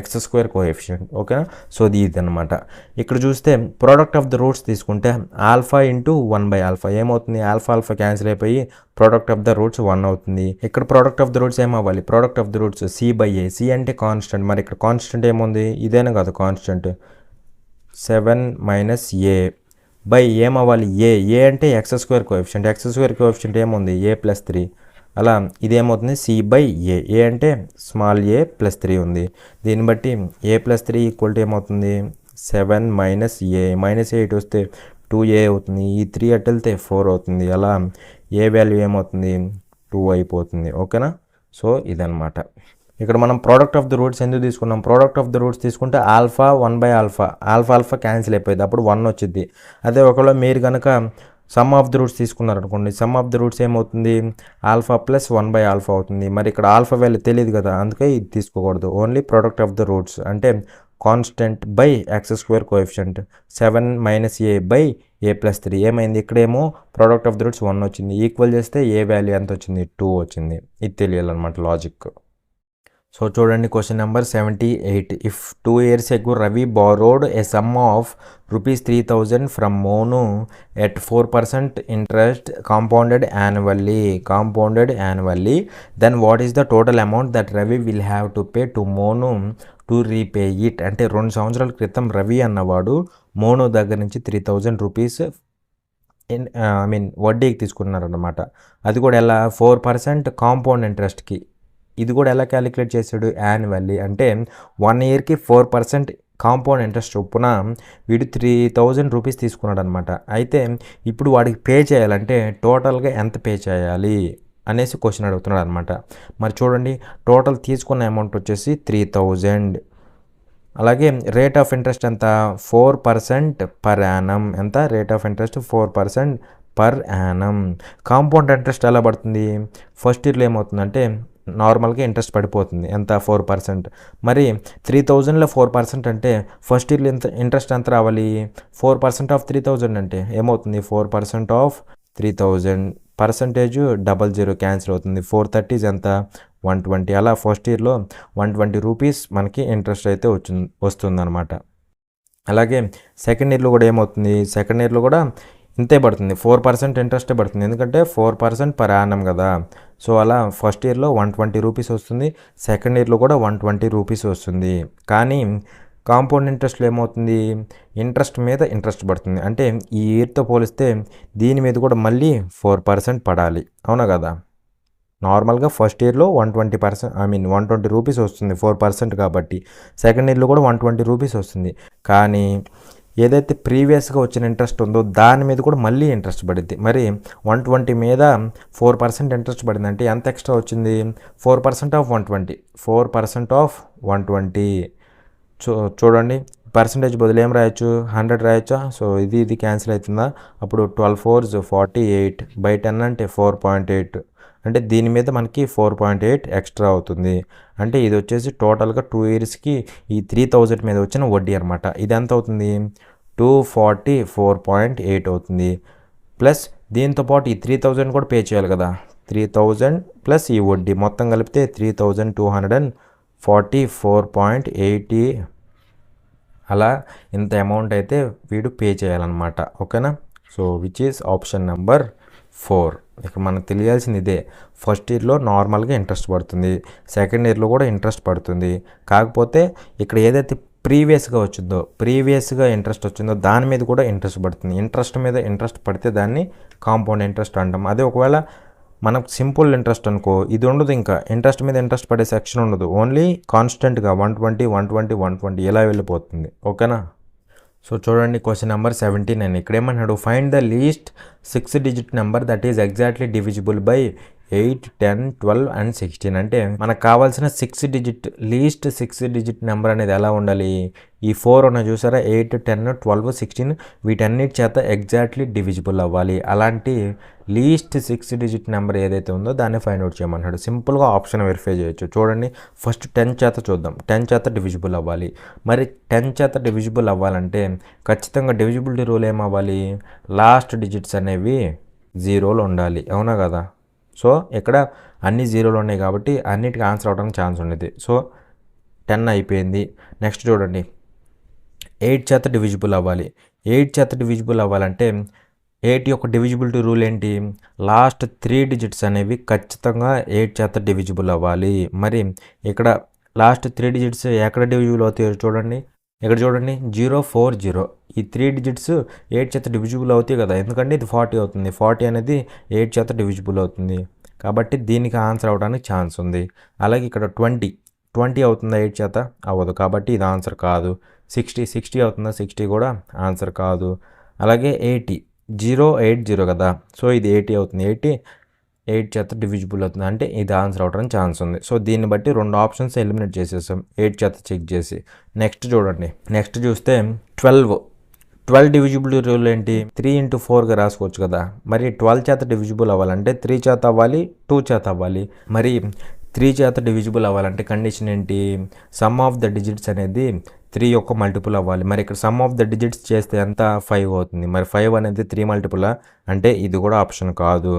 S1: x² coefficient. ఓకేనా? సో ఇది అనమాట. ఇక్కడ చూస్తే ప్రోడక్ట్ ఆఫ్ ద రూట్స్ తీసుకుంటే ఆల్ఫా × 1/α ఏమవుతుంది? ఆల్ఫా క్యాన్సిల్ అయిపోయి ప్రోడక్ట్ ఆఫ్ ద రూట్స్ 1 అవుతుంది. ఇక్కడ ప్రోడక్ట్ ఆఫ్ ద రూట్స్ ఏమవ్వాలి? Product of the roots c/a. c అంటే కాన్స్టెంట్. మరి ఇక్కడ కాన్స్టెంట్ ఏముంది? ఇదేనా కాదు కాన్స్టెంట్. 7 - a బై ఏమవ్వాలి? ఏ అంటే x² కోఎఫిషియంట్. x² కోఎఫిషియంట్ ఏముంది? a+3. అలా ఇదేమవుతుంది? c/a. ఏ అంటే స్మాల్ a + 3 ఉంది. దీన్ని బట్టి a+3 = ఏమవుతుంది? 7 - a. -8 వస్తే 2a అవుతుంది. ఈ 3 అటు వెళ్తే 4 అవుతుంది. అలా ఏ వాల్యూ ఏమవుతుంది? 2 అయిపోతుంది. ఓకేనా? సో ఇదనమాట. ఇక్కడ మనం ప్రోడక్ట్ ఆఫ్ ద రూట్స్ ఎందుకు తీసుకున్నాం? ప్రోడక్ట్ ఆఫ్ ద రూట్స్ తీసుకుంటే ఆల్ఫా 1/α, ఆల్ఫా క్యాన్సిల్ అయిపోయింది, అప్పుడు 1 వచ్చింది. అదే ఒకవేళ మీరు కనుక సమ్ ఆఫ్ ద రూట్స్ తీసుకున్నారనుకోండి, సమ్ ఆఫ్ ద రూట్స్ ఏమవుతుంది? ఆల్ఫా + 1/α అవుతుంది. మరి ఇక్కడ ఆల్ఫా వాల్యూ తెలియదు కదా, అందుకే ఇది తీసుకోకూడదు. Only product of the roots అంటే constant by x² coefficient. 7 - a/a + 3 ఏమైంది? ఇక్కడేమో ప్రోడక్ట్ ఆఫ్ ద రూట్స్ 1 వచ్చింది. ఈక్వల్ చేస్తే ఏ వాల్యూ ఎంత వచ్చింది? 2 వచ్చింది. ఇది తెలియాలన్నమాట లాజిక్. సో చూడండి, question number 78. If 2 years ago Ravi borrowed a sum of ₹3,000 from Monu at 4% interest compounded annually, then what is the total amount that Ravi will have to pay to Monu to repay it? అంటే 2 సంవత్సరాల క్రితం రవి అన్నవాడు మోను దగ్గర నుంచి ₹3,000 వడ్డీకి తీసుకున్నారన్నమాట. అది కూడా ఎలా? 4% కాంపౌండ్ ఇంట్రెస్ట్కి. ఇది కూడా ఎలా క్యాలిక్యులేట్ చేశాడు? యాన్యువల్లీ. అంటే 1 yearకి 4% కాంపౌండ్ ఇంట్రెస్ట్ చొప్పున వీడు ₹3,000 తీసుకున్నాడు అనమాట. అయితే ఇప్పుడు వాడికి పే చేయాలంటే టోటల్గా ఎంత పే చేయాలి అనేసి క్వశ్చన్ అడుగుతున్నాడు అనమాట. మరి చూడండి, టోటల్ తీసుకున్న అమౌంట్ వచ్చేసి 3,000. అలాగే రేట్ ఆఫ్ ఇంట్రెస్ట్ ఎంత? 4% పర్ యానం. ఎంత rate of interest? 4% per annum. Compound interest ఎలా పడుతుంది? ఫస్ట్ ఇయర్లో ఏమవుతుందంటే నార్మల్గా ఇంట్రెస్ట్ పడిపోతుంది. ఎంత? 4%. మరి 3000లో 4% అంటే ఫస్ట్ ఇయర్లో ఇంట్రెస్ట్ ఎంత రావాలి? 4% ఆఫ్ 3000 అంటే ఏమవుతుంది? 4% ఆఫ్ 3000 పర్సంటేజ్ 00 క్యాన్సిల్ అవుతుంది. 430 ఎంత? 120. అలా ఫస్ట్ ఇయర్లో 120 రూపీస్ మనకి ఇంట్రెస్ట్ అయితే వస్తుందన్నమాట. అలాగే సెకండ్ ఇయర్లో కూడా ఏమవుతుంది? సెకండ్ ఇయర్లో కూడా ఇంతే పడుతుంది. 4% ఇంట్రెస్టే పడుతుంది. ఎందుకంటే 4% పర్ యానం కదా. సో అలా ఫస్ట్ ఇయర్లో 120 రూపీస్ వస్తుంది. సెకండ్ ఇయర్లో కూడా 120 రూపీస్ వస్తుంది. కానీ కాంపౌండ్ ఇంట్రెస్ట్లో ఏమవుతుంది? ఇంట్రెస్ట్ మీద ఇంట్రెస్ట్ పడుతుంది. అంటే ఈ ఇయర్తో పోలిస్తే దీని మీద కూడా మళ్ళీ 4% పడాలి. అవునా కదా? నార్మల్గా ఫస్ట్ ఇయర్లో 120 రూపీస్ వస్తుంది 4% కాబట్టి. సెకండ్ ఇయర్లో కూడా 120 రూపీస్ వస్తుంది. కానీ ఏదైతే ప్రీవియస్గా వచ్చిన ఇంట్రెస్ట్ ఉందో దాని మీద కూడా మళ్ళీ ఇంట్రెస్ట్ పడుద్ది. మరి 120 మీద 4% ఇంట్రెస్ట్ పడింది అంటే ఎంత ఎక్స్ట్రా వచ్చింది? 4% ఆఫ్ 120. 4% ఆఫ్ 120. చూడండి, పర్సంటేజ్ బదులు ఏం రాయొచ్చు? 100 రాయొచ్చా? సో ఇది క్యాన్సిల్ అవుతుందా? అప్పుడు 12 4s 48 బై 10 అంటే 4.8. అంటే దీని మీద మనకి 4.8 ఎక్స్ట్రా అవుతుంది. అంటే ఇది వచ్చేసి టోటల్గా 2 ఇయర్స్కి ఈ 3000 మీద వచ్చిన వడ్డీ అనమాట. ఇది ఎంత అవుతుంది? 244.8 అవుతుంది. ప్లస్ దీంతో పాటు ఈ 3000 కూడా పే చేయాలి కదా. 3000 ప్లస్ ఈ వడ్డీ మొత్తం కలిపితే 3244.80. అలా ఇంత అమౌంట్ అయితే వీడు పే చేయాలన్నమాట. ఓకేనా? So which is option number 4. ఇక్కడ మనకు తెలియాల్సింది ఇదే. ఫస్ట్ ఇయర్లో నార్మల్గా ఇంట్రెస్ట్ పడుతుంది. సెకండ్ ఇయర్లో కూడా ఇంట్రెస్ట్ పడుతుంది. కాకపోతే ఇక్కడ ఏదైతే ప్రీవియస్గా ఇంట్రెస్ట్ వచ్చిందో దాని మీద కూడా ఇంట్రెస్ట్ పడుతుంది. ఇంట్రెస్ట్ మీద ఇంట్రెస్ట్ పడితే దాన్ని కాంపౌండ్ ఇంట్రెస్ట్ అంటాం. అదే ఒకవేళ మనకు సింపుల్ ఇంట్రెస్ట్ అనుకో, ఇది ఉండదు. ఇంకా ఇంట్రెస్ట్ మీద ఇంట్రెస్ట్ పడే సెక్షన్ ఉండదు. ఓన్లీ కాన్స్టెంట్గా 120 ఇలా వెళ్ళిపోతుంది. ఓకేనా? సో చూడండి, క్వశ్చన్ నెంబర్ 79. ఇక్కడ ఏమన్నాడు? Find the least 6 digit number that is exactly divisible by 8, 10, 12 and 16. అంటే మనకు కావాల్సిన లీస్ట్ 6 డిజిట్ నెంబర్ అనేది ఎలా ఉండాలి? ఈ 4 ఉన్నాయి చూసారా, 8, 10, 12, 16 వీటన్నిటి చేత ఎగ్జాక్ట్లీ డివిజిబుల్ అవ్వాలి. అలాంటి లీస్ట్ 6 డిజిట్ నెంబర్ ఏదైతే ఉందో దాన్ని ఫైండ్ అవుట్ చేయమన్నాడు. సింపుల్గా ఆప్షన్ వెరిఫై చేయొచ్చు. చూడండి, ఫస్ట్ 10 చేత చూద్దాం. 10 చేత డివిజిబుల్ అవ్వాలి. మరి 10 చేత డివిజిబుల్ అవ్వాలంటే ఖచ్చితంగా డివిజిబిలిటీ రూల్ ఏమవ్వాలి? లాస్ట్ డిజిట్స్ అనేవి 0లో ఉండాలి. అవునా కదా? సో ఇక్కడ అన్ని 0లో ఉన్నాయి కాబట్టి అన్నిటికీ ఆన్సర్ అవడానికి ఛాన్స్ ఉండేది. సో 10 అయిపోయింది. నెక్స్ట్ చూడండి, 8 చేత డివిజిబుల్ అవ్వాలి. 8 చేత డివిజిబుల్ అవ్వాలంటే 8 యొక్క డివిజిబిలిటీ రూల్ ఏంటి? లాస్ట్ 3 డిజిట్స్ అనేవి ఖచ్చితంగా 8 చేత డివిజిబుల్ అవ్వాలి. మరి ఇక్కడ లాస్ట్ 3 డిజిట్స్ ఎక్కడ డివిజిబుల్ అవుతాయో చూడండి. ఇక్కడ చూడండి, 0, 4, 0 ఈ 3 డిజిట్స్ 8 చేత డివిజిబుల్ అవుతాయి కదా. ఎందుకంటే ఇది 40 అవుతుంది. 40 అనేది 8 చేత డివిజిబుల్ అవుతుంది కాబట్టి దీనికి ఆన్సర్ అవడానికి ఛాన్స్ ఉంది. అలాగే ఇక్కడ 20 అవుతుందా 8 చేత? అవ్వదు కాబట్టి ఇది ఆన్సర్ కాదు. 60 అవుతుందా? 60 కూడా ఆన్సర్ కాదు. అలాగే 80 080 కదా. సో ఇది 80 అవుతుంది. 8 చేత డివిజిబుల్ అవుతుంది అంటే ఇది ఆన్సర్ అవడానికి ఛాన్స్ ఉంది. సో దీన్ని బట్టి 2 ఆప్షన్స్ ఎలిమినేట్ చేసేసాం 8 చేత చెక్ చేసి. నెక్స్ట్ చూడండి, నెక్స్ట్ చూస్తే 12 డివిజిబుల్ రూల్ ఏంటి? 3 into 4గా రాసుకోవచ్చు కదా. మరి 12 చేత డివిజిబుల్ అవ్వాలంటే 3 చేత అవ్వాలి, 2 చేత అవ్వాలి. మరి 3 చేత డివిజిబుల్ అవ్వాలంటే కండిషన్ ఏంటి? సమ్ ఆఫ్ ద డిజిట్స్ అనేది 3 యొక్క మల్టిపుల్ అవ్వాలి. మరి ఇక్కడ సమ్ ఆఫ్ ద డిజిట్స్ చేస్తే ఎంత? 5 అవుతుంది. మరి 5 అనేది 3 మల్టిపులా? అంటే ఇది కూడా ఆప్షన్ కాదు.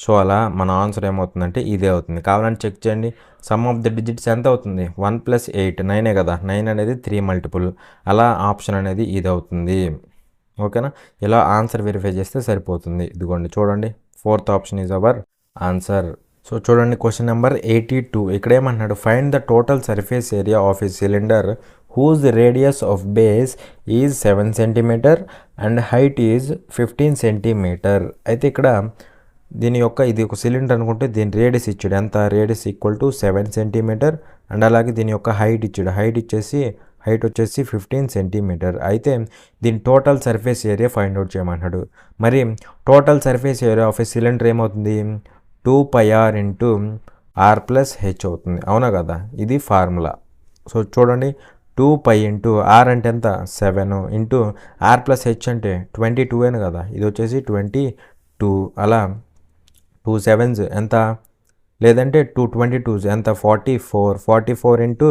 S1: సో అలా మన ఆన్సర్ ఏమవుతుందంటే ఇదే అవుతుంది. కావాలంటే చెక్ చేయండి. సమ్ ఆఫ్ ద డిజిట్స్ ఎంత అవుతుంది? 1 + 8 9 కదా. 9 అనేది 3 మల్టిపుల్. అలా ఆప్షన్ అనేది ఇది అవుతుంది. ఓకేనా? ఇలా ఆన్సర్ వెరిఫై చేస్తే సరిపోతుంది. ఇదిగోండి చూడండి, 4th option is our answer. So చూడండి, క్వశ్చన్ నెంబర్ 82. ఇక్కడ ఏమంటున్నాడు? Find the total surface area of A cylinder whose radius of base is 7 cm and height is 15 cm. అయితే ఇక్కడ దీని యొక్క ఇది ఒక సిలిండర్ అనుకుంటే దీని రేడియస్ ఇచ్చాడు. ఎంత? Radius equal to 7 cm and అలాగే దీని యొక్క హైట్ ఇచ్చాడు. హైట్ వచ్చేసి 15 cm. అయితే దీని total surface area find out చేయమన్నాడు. మరి total surface area of A cylinder ఏమవుతుంది? 2πr × r + h అవుతుంది. అవునా కదా? ఇది ఫార్ములా. సో చూడండి, 2π × r అంటే ఎంత? 7 × r + h అంటే 22 కదా. ఇది వచ్చేసి 22 2 అలా 2 7s ఎంత, లేదంటే 222s ఎంత, 44 ఇంటూ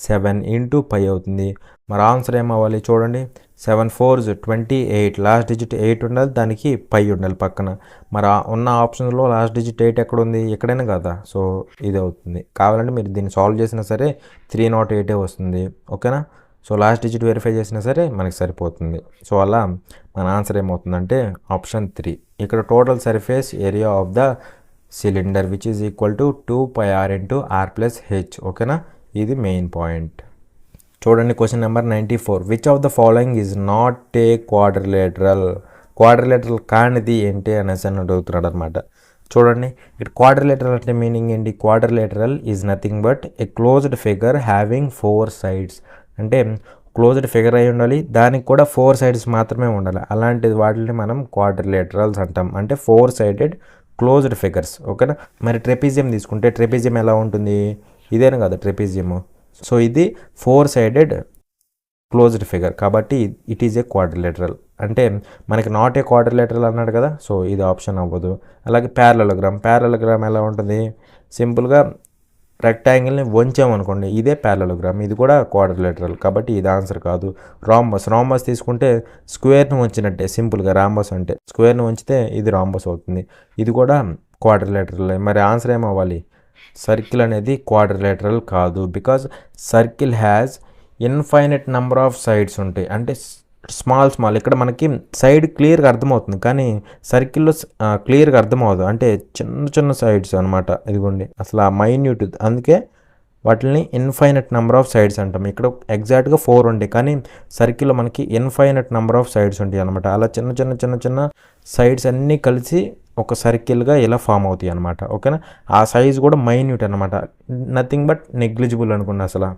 S1: 7 ఇంటూ 5 అవుతుంది. మరి ఆన్సర్ ఏమవ్వాలి చూడండి, 7 4s 28, లాస్ట్ డిజిట్ 8 ఉండాలి, దానికి 5 ఉండాలి పక్కన. మరి ఉన్న ఆప్షన్స్లో లాస్ట్ డిజిట్ 8 ఎక్కడ ఉంది, ఎక్కడైనా కదా, సో ఇది అవుతుంది. కావాలంటే మీరు దీన్ని సాల్వ్ చేసినా సరే 308 వస్తుంది. ఓకేనా, సో లాస్ట్ డిజిట్ వెరిఫై చేసినా సరే మనకి సరిపోతుంది. సో అలా మన ఆన్సర్ ఏమవుతుందంటే ఆప్షన్ 3. ఇక్కడ total surface area of the cylinder which is equal to 2πr into r plus H. ఓకేనా, ఇది మెయిన్ పాయింట్. చూడండి question number 94. Which of the following is not a quadrilateral కానిది ఏంటి అనేసి అని అడుగుతున్నాడు అనమాట. చూడండి ఇక్కడ క్వాడ్రిలేటరల్ అంటే మీనింగ్ ఏంటి, quadrilateral is nothing but A closed figure having 4 sides. అంటే క్లోజ్డ్ ఫిగర్ అయి ఉండాలి, దానికి కూడా 4 sides మాత్రమే ఉండాలి. అలాంటి వాటిని మనం క్వాడ్రిలేటరల్స్ అంటాం, అంటే 4 sided క్లోజ్డ్ ఫిగర్స్. ఓకేనా, మరి ట్రెపీజియం తీసుకుంటే ట్రెపీజియం ఎలా ఉంటుంది, ఇదేనా కదా ట్రెపీజియము. సో ఇది 4 sided క్లోజ్డ్ ఫిగర్ కాబట్టి ఇట్ ఈజ్ ఏ క్వాడ్రిలేటరల్. అంటే మనకి నాట్ ఏ క్వాడ్రిలేటరల్ అన్నాడు కదా, సో ఇది ఆప్షన్ అవ్వదు. అలాగే ప్యారలోగ్రామ్ ఎలా ఉంటుంది, సింపుల్గా రెక్టాంగిల్ని వంచామనుకోండి, ఇదే ప్యారలోగ్రామ్, ఇది కూడా క్వాడ్రిలేటరల్ కాబట్టి ఇది ఆన్సర్ కాదు. రాంబస్ తీసుకుంటే స్క్వేర్ని వంచినట్టే, సింపుల్గా రాంబస్ అంటే స్క్వేర్ని వంచితే ఇది రాంబస్ అవుతుంది, ఇది కూడా క్వాడ్రిలేటరల్. మరి ఆన్సర్ ఏమవ్వాలి, సర్కిల్ అనేది క్వాడ్రిలేటరల్ కాదు, because circle has infinite number of sides ఉంటాయి. అంటే స్మాల్ ఇక్కడ మనకి సైడ్ క్లియర్గా అర్థమవుతుంది, కానీ సర్కిల్లో క్లియర్గా అర్థమవుతుంది, అంటే చిన్న సైడ్స్ అనమాట. ఇదిగోండి అసలు ఆ మైన్యూట్, అందుకే వాటిని ఇన్ఫైనైట్ నెంబర్ ఆఫ్ సైడ్స్ అంటాం. ఇక్కడ ఎగ్జాక్ట్గా 4 ఉంటాయి, కానీ సర్కిల్లో మనకి ఇన్ఫైనైట్ నెంబర్ ఆఫ్ సైడ్స్ ఉంటాయి అనమాట. అలా చిన్న సైడ్స్ అన్నీ కలిసి ఒక సర్కిల్గా ఇలా ఫామ్ అవుతాయి అనమాట. ఓకేనా, ఆ సైజ్ కూడా మైన్యూట్ అనమాట, నథింగ్ బట్ నెగ్లిజిబుల్ అనుకున్నా అసలు.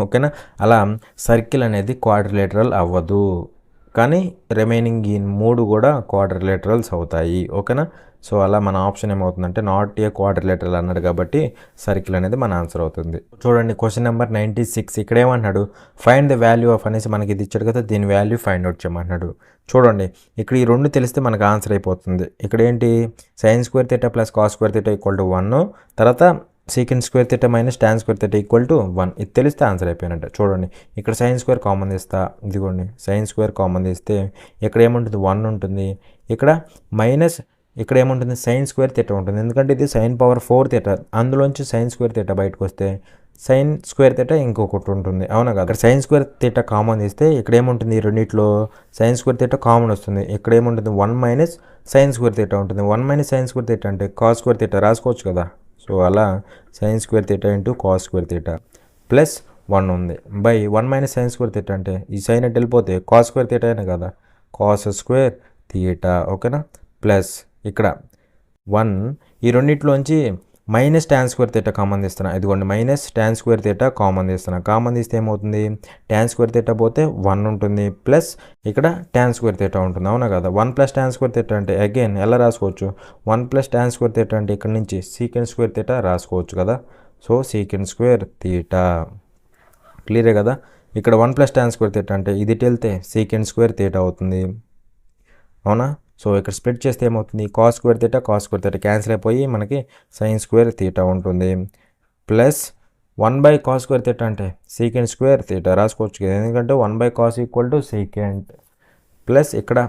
S1: ఓకేనా, అలా సర్కిల్ అనేది క్వాడ్రిలేటరల్ అవ్వదు, కానీ రిమైనింగ్ ఈ 3 కూడా క్వాడ్రిలేటరల్స్ అవుతాయి. ఓకేనా, సో అలా మన ఆప్షన్ ఏమవుతుందంటే నాట్ ఏ క్వాడ్రిలేటరల్ అన్నాడు కాబట్టి సర్కిల్ అనేది మన ఆన్సర్ అవుతుంది. చూడండి క్వశ్చన్ నెంబర్ 96. ఇక్కడ ఏమంటున్నాడు, ఫైండ్ ద వాల్యూ ఆఫ్ అనేసి మనకి ఇది ఇచ్చాడు కదా, దీని వాల్యూ ఫైండ్ అవుట్ చేయమంటున్నాడు. చూడండి ఇక్కడ ఈ 2 తెలిస్తే మనకు ఆన్సర్ అయిపోతుంది. ఇక్కడ ఏంటి, sin² plus cos² equal to 1, తర్వాత sec² minus tan² equal to 1, ఇది తెలిస్తే ఆన్సర్ అయిపోయినట్టు. చూడండి ఇక్కడ sin² కామన్ తీస్తా, ఇదిగోండి sin² కామన్ తీస్తే ఇక్కడ ఏముంటుంది 1 ఉంటుంది, ఇక్కడ మైనస్ ఇక్కడ ఏముంటుంది sin² ఉంటుంది, ఎందుకంటే ఇది sin⁴, అందులోంచి sin² బయటకు వస్తే sin² ఇంకొకటి ఉంటుంది, అవునా కదా. ఇక్కడ sin² కామన్ తీస్తే ఇక్కడ ఏముంటుంది, రెండిట్లో sin² కామన్ వస్తుంది, ఇక్కడ ఏముంటుంది 1 మైనస్ sin² ఉంటుంది. 1 మైనస్ sin² అంటే cos² రాసుకోవచ్చు కదా. సో అలా sin² ఇంటూ cos² ప్లస్ 1 ఉంది బై 1 మైనస్ sin² అంటే ఈ సైన్ అంటే వెళ్ళిపోతే cos² అయినా కదా, cos². ఓకేనా, ప్లస్ ఇక్కడ 1, ఈ రెండిట్లోంచి మైనస్ tan² కామన్ తీస్తున్నా, ఇదిగోండి మైనస్ tan² కామన్ తీస్తున్నా. కామన్ తీస్తే ఏమవుతుంది, tan² పోతే 1 ఉంటుంది, ప్లస్ ఇక్కడ tan² ఉంటుంది, అవునా కదా. 1 ప్లస్ tan² అంటే అగైన్ ఎలా రాసుకోవచ్చు, 1 ప్లస్ tan² అంటే ఇక్కడ నుంచి sec² రాసుకోవచ్చు కదా. సో sec², క్లియరే కదా. ఇక్కడ 1 ప్లస్ tan² అంటే ఇది వెళ్తే sec² అవుతుంది, అవునా. సో ఇక్కడ స్ప్లిట్ చేస్తే ఏమవుతుంది, cos² క్యాన్సిల్ అయిపోయి మనకి sin² ఉంటుంది, ప్లస్ 1/cos² అంటే sec² రాసుకోవచ్చు కదా, ఎందుకంటే 1/cos equal to secant, plus ఇక్కడ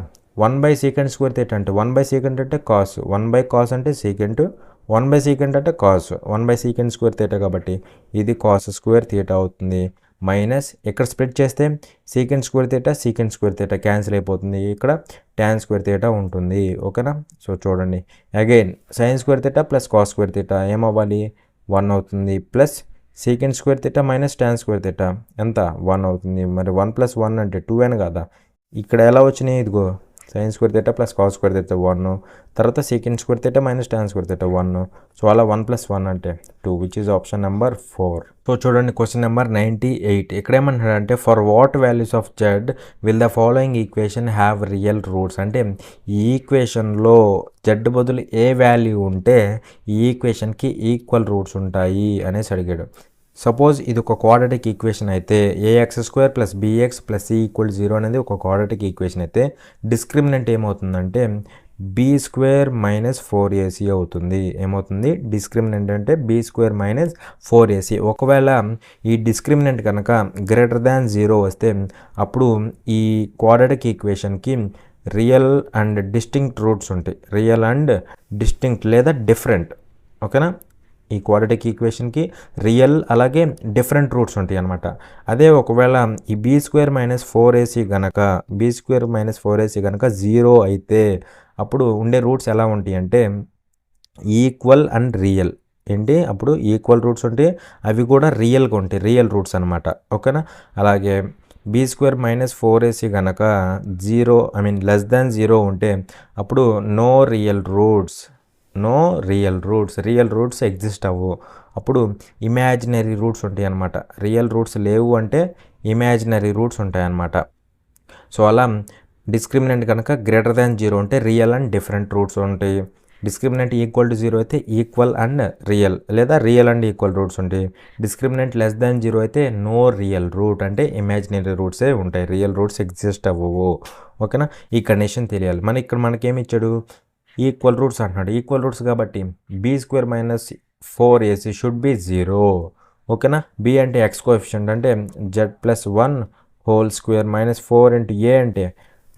S1: 1/sec² అంటే 1/sec అంటే cos, 1/cos అంటే secant, 1/secant అంటే cos, 1/secant² కాబట్టి ఇది cos² అవుతుంది, మైనస్ ఇక్కడ స్ప్లిట్ చేస్తే secant² క్యాన్సిల్ అయిపోతుంది, ఇక్కడ tan² ఉంటుంది. ఓకేనా, సో చూడండి అగైన్ sin² ప్లస్ cos² ఏమవ్వాలి 1 అవుతుంది, ప్లస్ secant² మైనస్ tan² ఎంత 1 అవుతుంది. మరి 1 ప్లస్ 1 అంటే 2 అని కదా, ఇక్కడ ఎలా వచ్చినాయి, ఇదిగో sin² ప్లస్ cos² 1, తర్వాత secant² మైనస్ tan² 1, సో అలా 1 ప్లస్ 1 అంటే 2, which is option number 4. So చూడండి క్వశ్చన్ నెంబర్ 98. ఇక్కడ ఏమంటాడంటే for what values of z will the following equation have real roots, అంటే ఈ ఈక్వేషన్లో z బదులు ఏ వాల్యూ ఉంటే ఈ ఈక్వేషన్కి ఈక్వల్ రూట్స్ ఉంటాయి అనేసి అడిగాడు. సపోజ్ ఇది ఒక క్వాడ్రాటిక్ ఈక్వేషన్ అయితే ax² plus bx plus c equal 0 అనేది ఒక క్వాడ్రాటిక్ ఈక్వేషన్ అయితే డిస్క్రిమినెంట్ ఏమవుతుందంటే బీ స్క్వేర్ మైనస్ 4ac అవుతుంది. ఏమవుతుంది? డిస్క్రిమినెంట్ అంటే బీ స్క్వేర్ మైనస్ 4ac. ఒకవేళ ఈ డిస్క్రిమినెంట్ కనుక గ్రేటర్ దాన్ 0 వస్తే అప్పుడు ఈ క్వాడ్రాటిక్ ఈక్వేషన్కి రియల్ అండ్ డిస్టింక్ట్ రూట్స్ ఉంటాయి. రియల్ అండ్ డిస్టింక్ట్ లేదా డిఫరెంట్. ఓకేనా? ఈ క్వాడ్రాటిక్ ఈక్వేషన్కి రియల్ అలాగే డిఫరెంట్ రూట్స్ ఉంటాయి అన్నమాట. అదే ఒకవేళ ఈ బీ స్క్వేర్ మైనస్ 4ac కనుక 0 అయితే అప్పుడు ఉండే రూట్స్ ఎలా ఉంటాయి అంటే ఈక్వల్ అండ్ రియల్. ఏంటి? అప్పుడు ఈక్వల్ రూట్స్ ఉంటాయి, అవి కూడా రియల్గా ఉంటాయి, రియల్ రూట్స్ అనమాట. ఓకేనా? అలాగే బీ స్క్వేర్ మైనస్ 4ac కనుక లెస్ దాన్ 0 ఉంటే అప్పుడు రియల్ రూట్స్ ఎగ్జిస్ట్ అవ్వు. అప్పుడు ఇమాజినరీ రూట్స్ ఉంటాయి అన్నమాట. రియల్ రూట్స్ లేవు అంటే ఇమాజినరీ రూట్స్ ఉంటాయి అన్నమాట. సో అలా డిస్క్రిమినెంట్ కనుక గ్రేటర్ దాన్ 0 ఉంటే రియల్ అండ్ డిఫరెంట్ రూట్స్ ఉంటాయి. డిస్క్రిమినెంట్ ఈక్వల్ టు 0 అయితే ఈక్వల్ అండ్ రియల్ లేదా రియల్ అండ్ ఈక్వల్ రూట్స్ ఉంటాయి. డిస్క్రిమినెంట్ లెస్ దాన్ 0 అయితే నో రియల్ రూట్ అంటే ఇమాజినరీ రూట్సే ఉంటాయి, రియల్ రూట్స్ ఎగ్జిస్ట్ అవ్వవు. ఓకేనా? ఈ కండిషన్ తెలియాలి. మనకేమి ఇచ్చాడు? ఈక్వల్ రూట్స్ అంటున్నాడు. ఈక్వల్ రూట్స్ కాబట్టి B square minus 4ac should be 0. ఓకేనా? బి అంటే ఎక్స్ కోఎఫిషియంట్ అంటే Z plus 1 whole square minus 4 into A అంటే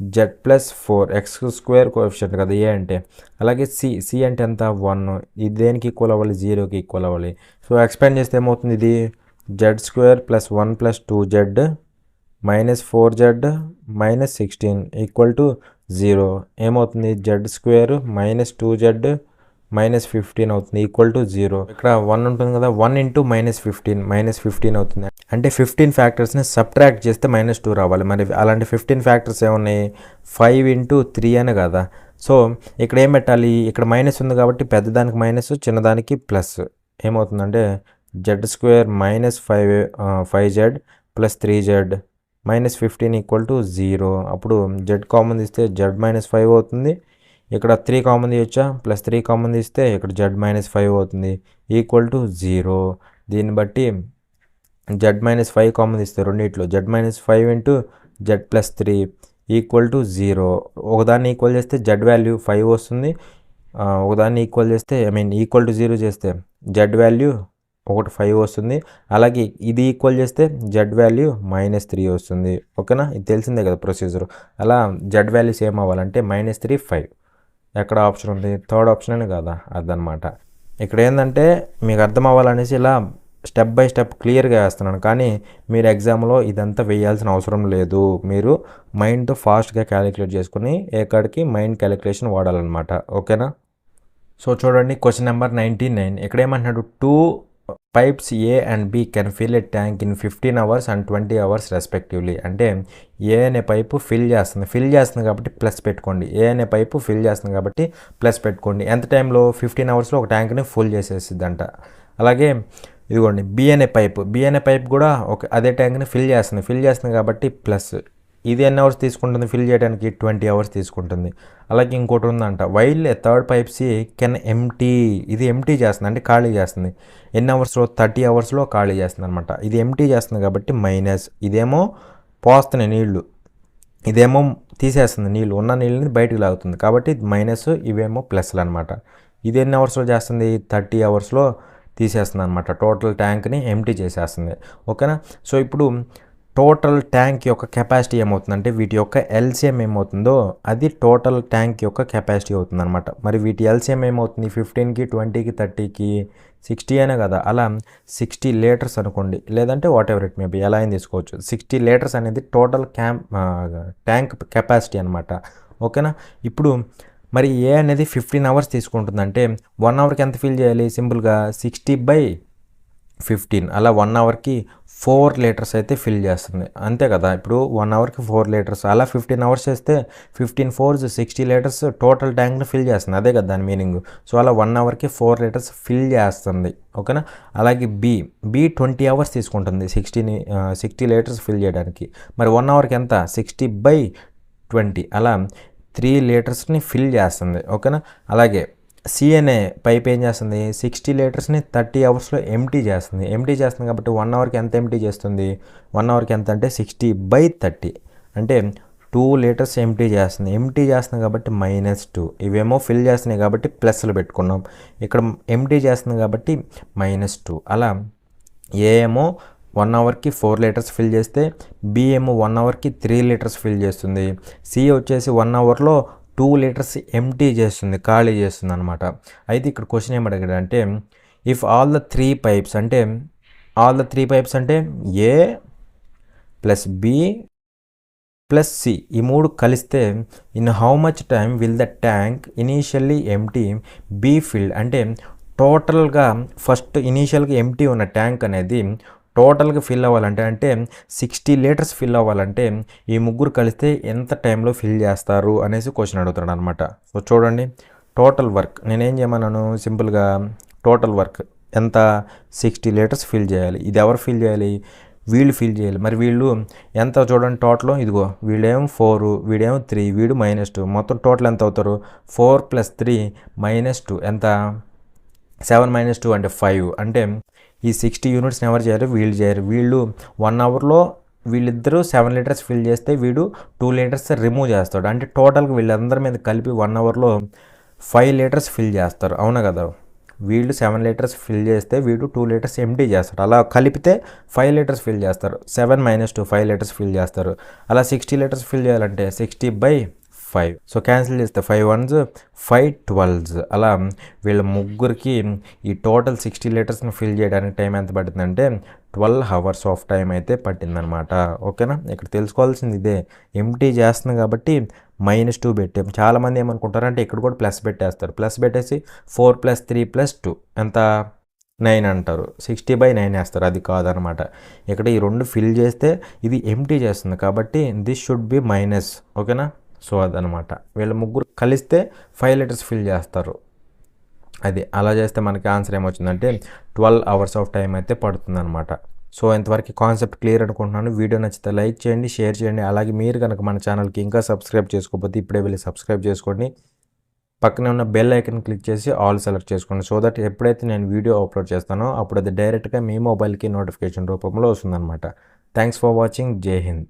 S1: Z plus 4 X square coefficient కదా ఏ అంటే. అలాగే సి అంటే ఎంత? 1. ఇది దేనికి ఈక్వల్ అవ్వాలి? 0కి ఈక్వల్ అవ్వాలి. సో ఎక్స్పాండ్ చేస్తే ఏమవుతుంది? ఇది Z square plus 1 plus 2z minus 4z minus 16 equal to 0. ఏమవుతుంది? Z square minus 2z minus 15 అవుతుంది ఈక్వల్ టు 0. ఇక్కడ 1 ఉంటుంది కదా, 1 ఇంటూ మైనస్ 15 అవుతుంది. అంటే 15 ఫ్యాక్టర్స్ని సబ్ట్రాక్ట్ చేస్తే -2 రావాలి. మరి అలాంటి 15 ఫ్యాక్టర్స్ ఏమున్నాయి? 5 ఇంటూ 3 అని కదా. సో ఇక్కడ ఏం పెట్టాలి? ఇక్కడ మైనస్ ఉంది కాబట్టి పెద్దదానికి మైనస్, చిన్నదానికి ప్లస్. ఏమవుతుందంటే Z square minus 5z plus 3z minus 15 equal to 0. అప్పుడు జెడ్ కామన్ తీస్తే జెడ్ మైనస్ 5 అవుతుంది. ఇక్కడ 3 కామన్ తీయచ్చా? ప్లస్ 3 కామన్ తీస్తే ఇక్కడ జెడ్ మైనస్ 5 అవుతుంది ఈక్వల్ టు 0. దీన్ని బట్టి జెడ్ మైనస్ 5 కామన్ తీస్తే రెండిట్లో Z minus 5 into Z plus 3 equal to 0. ఒకదాన్ని ఈక్వల్ చేస్తే జెడ్ వాల్యూ 5 వస్తుంది. ఒకదాన్ని ఈక్వల్ చేస్తే ఈక్వల్ టు 0 చేస్తే జెడ్ వాల్యూ 5 వస్తుంది. అలాగే ఇది ఈక్వల్ చేస్తే జెడ్ వాల్యూ -3 వస్తుంది. ఓకేనా? ఇది తెలిసిందే కదా ప్రొసీజర్. అలా జెడ్ వాల్యూస్ ఏం అవ్వాలంటే -3, 5. ఎక్కడ ఆప్షన్ ఉంది? థర్డ్ ఆప్షన్ అని కదా, అదనమాట. ఇక్కడ ఏంటంటే మీకు అర్థం అవ్వాలనేసి ఇలా స్టెప్ బై స్టెప్ క్లియర్గా వేస్తున్నాను. కానీ మీరు ఎగ్జామ్లో ఇదంతా వేయాల్సిన అవసరం లేదు. మీరు మైండ్తో ఫాస్ట్గా క్యాలిక్యులేట్ చేసుకుని ఏకాడికి మైండ్ క్యాలిక్యులేషన్ వాడాలన్నమాట. ఓకేనా? సో చూడండి క్వశ్చన్ నెంబర్ 99. ఇక్కడ ఏమంటున్నాడు? 2 pipes A and B can fill a tank in 15 hours and 20 hours respectively. అంటే ఏ అనే పైపు ఫిల్ చేస్తుంది కాబట్టి ప్లస్ పెట్టుకోండి. ఏ అనే పైపు ఫిల్ చేస్తుంది కాబట్టి ప్లస్ పెట్టుకోండి. ఎంత టైంలో? 15 అవర్స్లో ఒక ట్యాంక్ని ఫుల్ చేసేసిద్దంట. అలాగే ఇదిగోండి బి అనే పైప్ కూడా అదే ట్యాంక్ని ఫిల్ చేస్తుంది కాబట్టి ప్లస్. ఇది ఎన్ని అవర్స్ తీసుకుంటుంది ఫిల్ చేయడానికి? 20 అవర్స్ తీసుకుంటుంది. అలాగే ఇంకోటి ఉందంట, while A third pipe C can empty. ఇది ఎంటీ చేస్తుంది అంటే ఖాళీ చేస్తుంది. ఎన్ని అవర్స్లో? 30 అవర్స్లో ఖాళీ చేస్తుంది అనమాట. ఇది ఎంటీ చేస్తుంది కాబట్టి మైనస్. ఇదేమో పోస్తున్నాయి నీళ్లు, ఇదేమో తీసేస్తుంది నీళ్ళు, ఉన్న నీళ్ళని బయటకు లాగుతుంది కాబట్టి మైనస్. ఇవేమో ప్లస్లు అనమాట. ఇది ఎన్ని అవర్స్లో చేస్తుంది? 30 అవర్స్లో తీసేస్తుంది అనమాట. టోటల్ ట్యాంక్ని ఎంటీ చేసేస్తుంది. ఓకేనా? సో ఇప్పుడు టోటల్ ట్యాంక్ యొక్క కెపాసిటీ ఏమవుతుందంటే వీటి యొక్క ఎల్సిఎం ఏమవుతుందో అది టోటల్ ట్యాంక్ యొక్క కెపాసిటీ అవుతుంది అనమాట. మరి వీటి ఎల్సిఎం ఏమవుతుంది? 15కి 20కి 30కి 60 అనే కదా. అలా 60 లీటర్స్ అనుకోండి, లేదంటే వాట్ ఎవర్ ఇట్ మేబీ, ఎలా అయినా తీసుకోవచ్చు. 60 లీటర్స్ అనేది టోటల్ ట్యాంక్ కెపాసిటీ అనమాట. ఓకేనా? ఇప్పుడు మరి ఏ అనేది 15 అవర్స్ తీసుకుంటుందంటే 1 అవర్కి ఎంత ఫిల్ చేయాలి? సింపుల్గా 60/15. అలా 1 అవర్కి 4 లీటర్స్ అయితే ఫిల్ చేస్తుంది. అంతే కదా. ఇప్పుడు 1 అవర్కి 4 లీటర్స్, అలా 15 అవర్స్ చేస్తే 15 4s 60 లీటర్స్ టోటల్ ట్యాంక్ని ఫిల్ చేస్తుంది. అదే కదా దాని మీనింగ్. సో అలా 1 అవర్కి 4 లీటర్స్ ఫిల్ చేస్తుంది. ఓకేనా? అలాగే బి 20 అవర్స్ తీసుకుంటుంది 60 లీటర్స్ ఫిల్ చేయడానికి. మరి 1 అవర్కి ఎంత? 60/20. అలా 3 లీటర్స్ని ఫిల్ చేస్తుంది. ఓకేనా? అలాగే సి అనే పైప్ ఏం చేస్తుంది? 60 లీటర్స్ని 30 అవర్స్లో ఎంటీ చేస్తుంది కాబట్టి 1 అవర్కి ఎంత ఎంటీ చేస్తుంది? 1 అవర్కి ఎంత అంటే 60/30 అంటే 2 లీటర్స్ ఎంటీ చేస్తుంది కాబట్టి -2, ఇవేమో ఫిల్ చేస్తున్నాయి కాబట్టి ప్లస్లు పెట్టుకున్నాం, ఇక్కడ ఎంటీ చేస్తుంది కాబట్టి -2. అలా ఏ ఏమో 1 అవర్కి 4 లీటర్స్ ఫిల్ చేస్తే బి ఏమో 1 అవర్కి 3 లీటర్స్ ఫిల్ చేస్తుంది, సి వచ్చేసి 1 అవర్లో 2 లీటర్స్ ఎంటీ చేస్తుంది, ఖాళీ చేస్తుంది అనమాట. అయితే ఇక్కడ క్వశ్చన్ ఏం అడిగాడంటే ఇఫ్ ఆల్ ద 3 పైప్స్ అంటే A plus B plus C ఈ 3 కలిస్తే in how much time will the tank initially empty be filled, అంటే టోటల్గా ఫస్ట్ ఇనీషియల్గా ఎంటీ ఉన్న ట్యాంక్ అనేది టోటల్గా ఫిల్ అవ్వాలంటే అంటే 60 లీటర్స్ ఫిల్ అవ్వాలంటే ఈ ముగ్గురు కలిస్తే ఎంత టైంలో ఫిల్ చేస్తారు అనేసి క్వశ్చన్ అడుగుతున్నాడు అనమాట. సో చూడండి, టోటల్ వర్క్ నేనేం చేయమన్నాను, సింపుల్గా టోటల్ వర్క్ ఎంత 60 లీటర్స్ ఫిల్ చేయాలి. ఇది ఎవరు ఫిల్ చేయాలి, వీళ్ళు ఫిల్ చేయాలి. మరి వీళ్ళు ఎంత చూడండి, టోటల్ ఇదిగో వీళ్ళేమో 4, వీడేమో 3, వీడు -2, మొత్తం టోటల్ ఎంత అవుతారు 4 + 3 -2 ఎంత 7 - 2 అంటే 5. అంటే ఈ 60 యూనిట్స్ని ఎవరు చేయరు, వీళ్ళు చేయరు. వీళ్ళు 1 అవర్లో వీళ్ళిద్దరూ 7 లీటర్స్ ఫిల్ చేస్తే వీడు 2 లీటర్స్ రిమూవ్ చేస్తాడు. అంటే టోటల్గా వీళ్ళందరి మీద కలిపి 1 అవర్లో 5 లీటర్స్ ఫిల్ చేస్తారు, అవునా కదా. వీళ్ళు 7 లీటర్స్ ఫిల్ చేస్తే వీడు 2 లీటర్స్ ఎంటీ చేస్తాడు. అలా కలిపితే 5 లీటర్స్ ఫిల్ చేస్తారు. 7 - 2 5 లీటర్స్ ఫిల్ చేస్తారు. అలా 60 లీటర్స్ ఫిల్ చేయాలంటే 60/5. సో క్యాన్సిల్ చేస్తే 5 1s 5 12s. అలా వీళ్ళ ముగ్గురికి ఈ టోటల్ 60 లీటర్స్ని ఫిల్ చేయడానికి టైం ఎంత పడుతుందంటే 12 అవర్స్ ఆఫ్ టైం అయితే పట్టిందనమాట. ఓకేనా, ఇక్కడ తెలుసుకోవాల్సింది ఇదే, ఎంటీ చేస్తుంది కాబట్టి -2 పెట్టాం. చాలామంది ఏమనుకుంటారంటే ఇక్కడ కూడా ప్లస్ పెట్టేస్తారు, ప్లస్ పెట్టేసి 4 + 3 + 2 ఎంత 9 అంటారు, 60/9 వేస్తారు. అది కాదనమాట. ఇక్కడ ఈ 2 ఫిల్ చేస్తే ఇది ఎంటీ చేస్తుంది కాబట్టి దిస్ షుడ్ బి మైనస్. ఓకేనా, సో అదనమాట. వీళ్ళ ముగ్గురు కలిస్తే 5 లీటర్స్ ఫిల్ చేస్తారు. అది అలా చేస్తే మనకి ఆన్సర్ ఏమొచ్చిందంటే 12 అవర్స్ ఆఫ్ టైం అయితే పడుతుందన్నమాట. సో ఇంతవరకు కాన్సెప్ట్ క్లియర్ అనుకుంటున్నాను. వీడియో నచ్చితే లైక్ చేయండి, షేర్ చేయండి. అలాగే మీరు కనుక మన ఛానల్కి ఇంకా సబ్స్క్రైబ్ చేసుకోకపోతే ఇప్పుడే వెళ్ళి సబ్స్క్రైబ్ చేసుకోండి. పక్కనే ఉన్న బెల్ ఐకన్ క్లిక్ చేసి ఆల్ సెలెక్ట్ చేసుకోండి. సో దట్ ఎప్పుడైతే నేను వీడియో అప్లోడ్ చేస్తానో అప్పుడు అది డైరెక్ట్గా మీ మొబైల్కి నోటిఫికేషన్ రూపంలో వస్తుందన్నమాట. Thanks for watching. జై హింద్.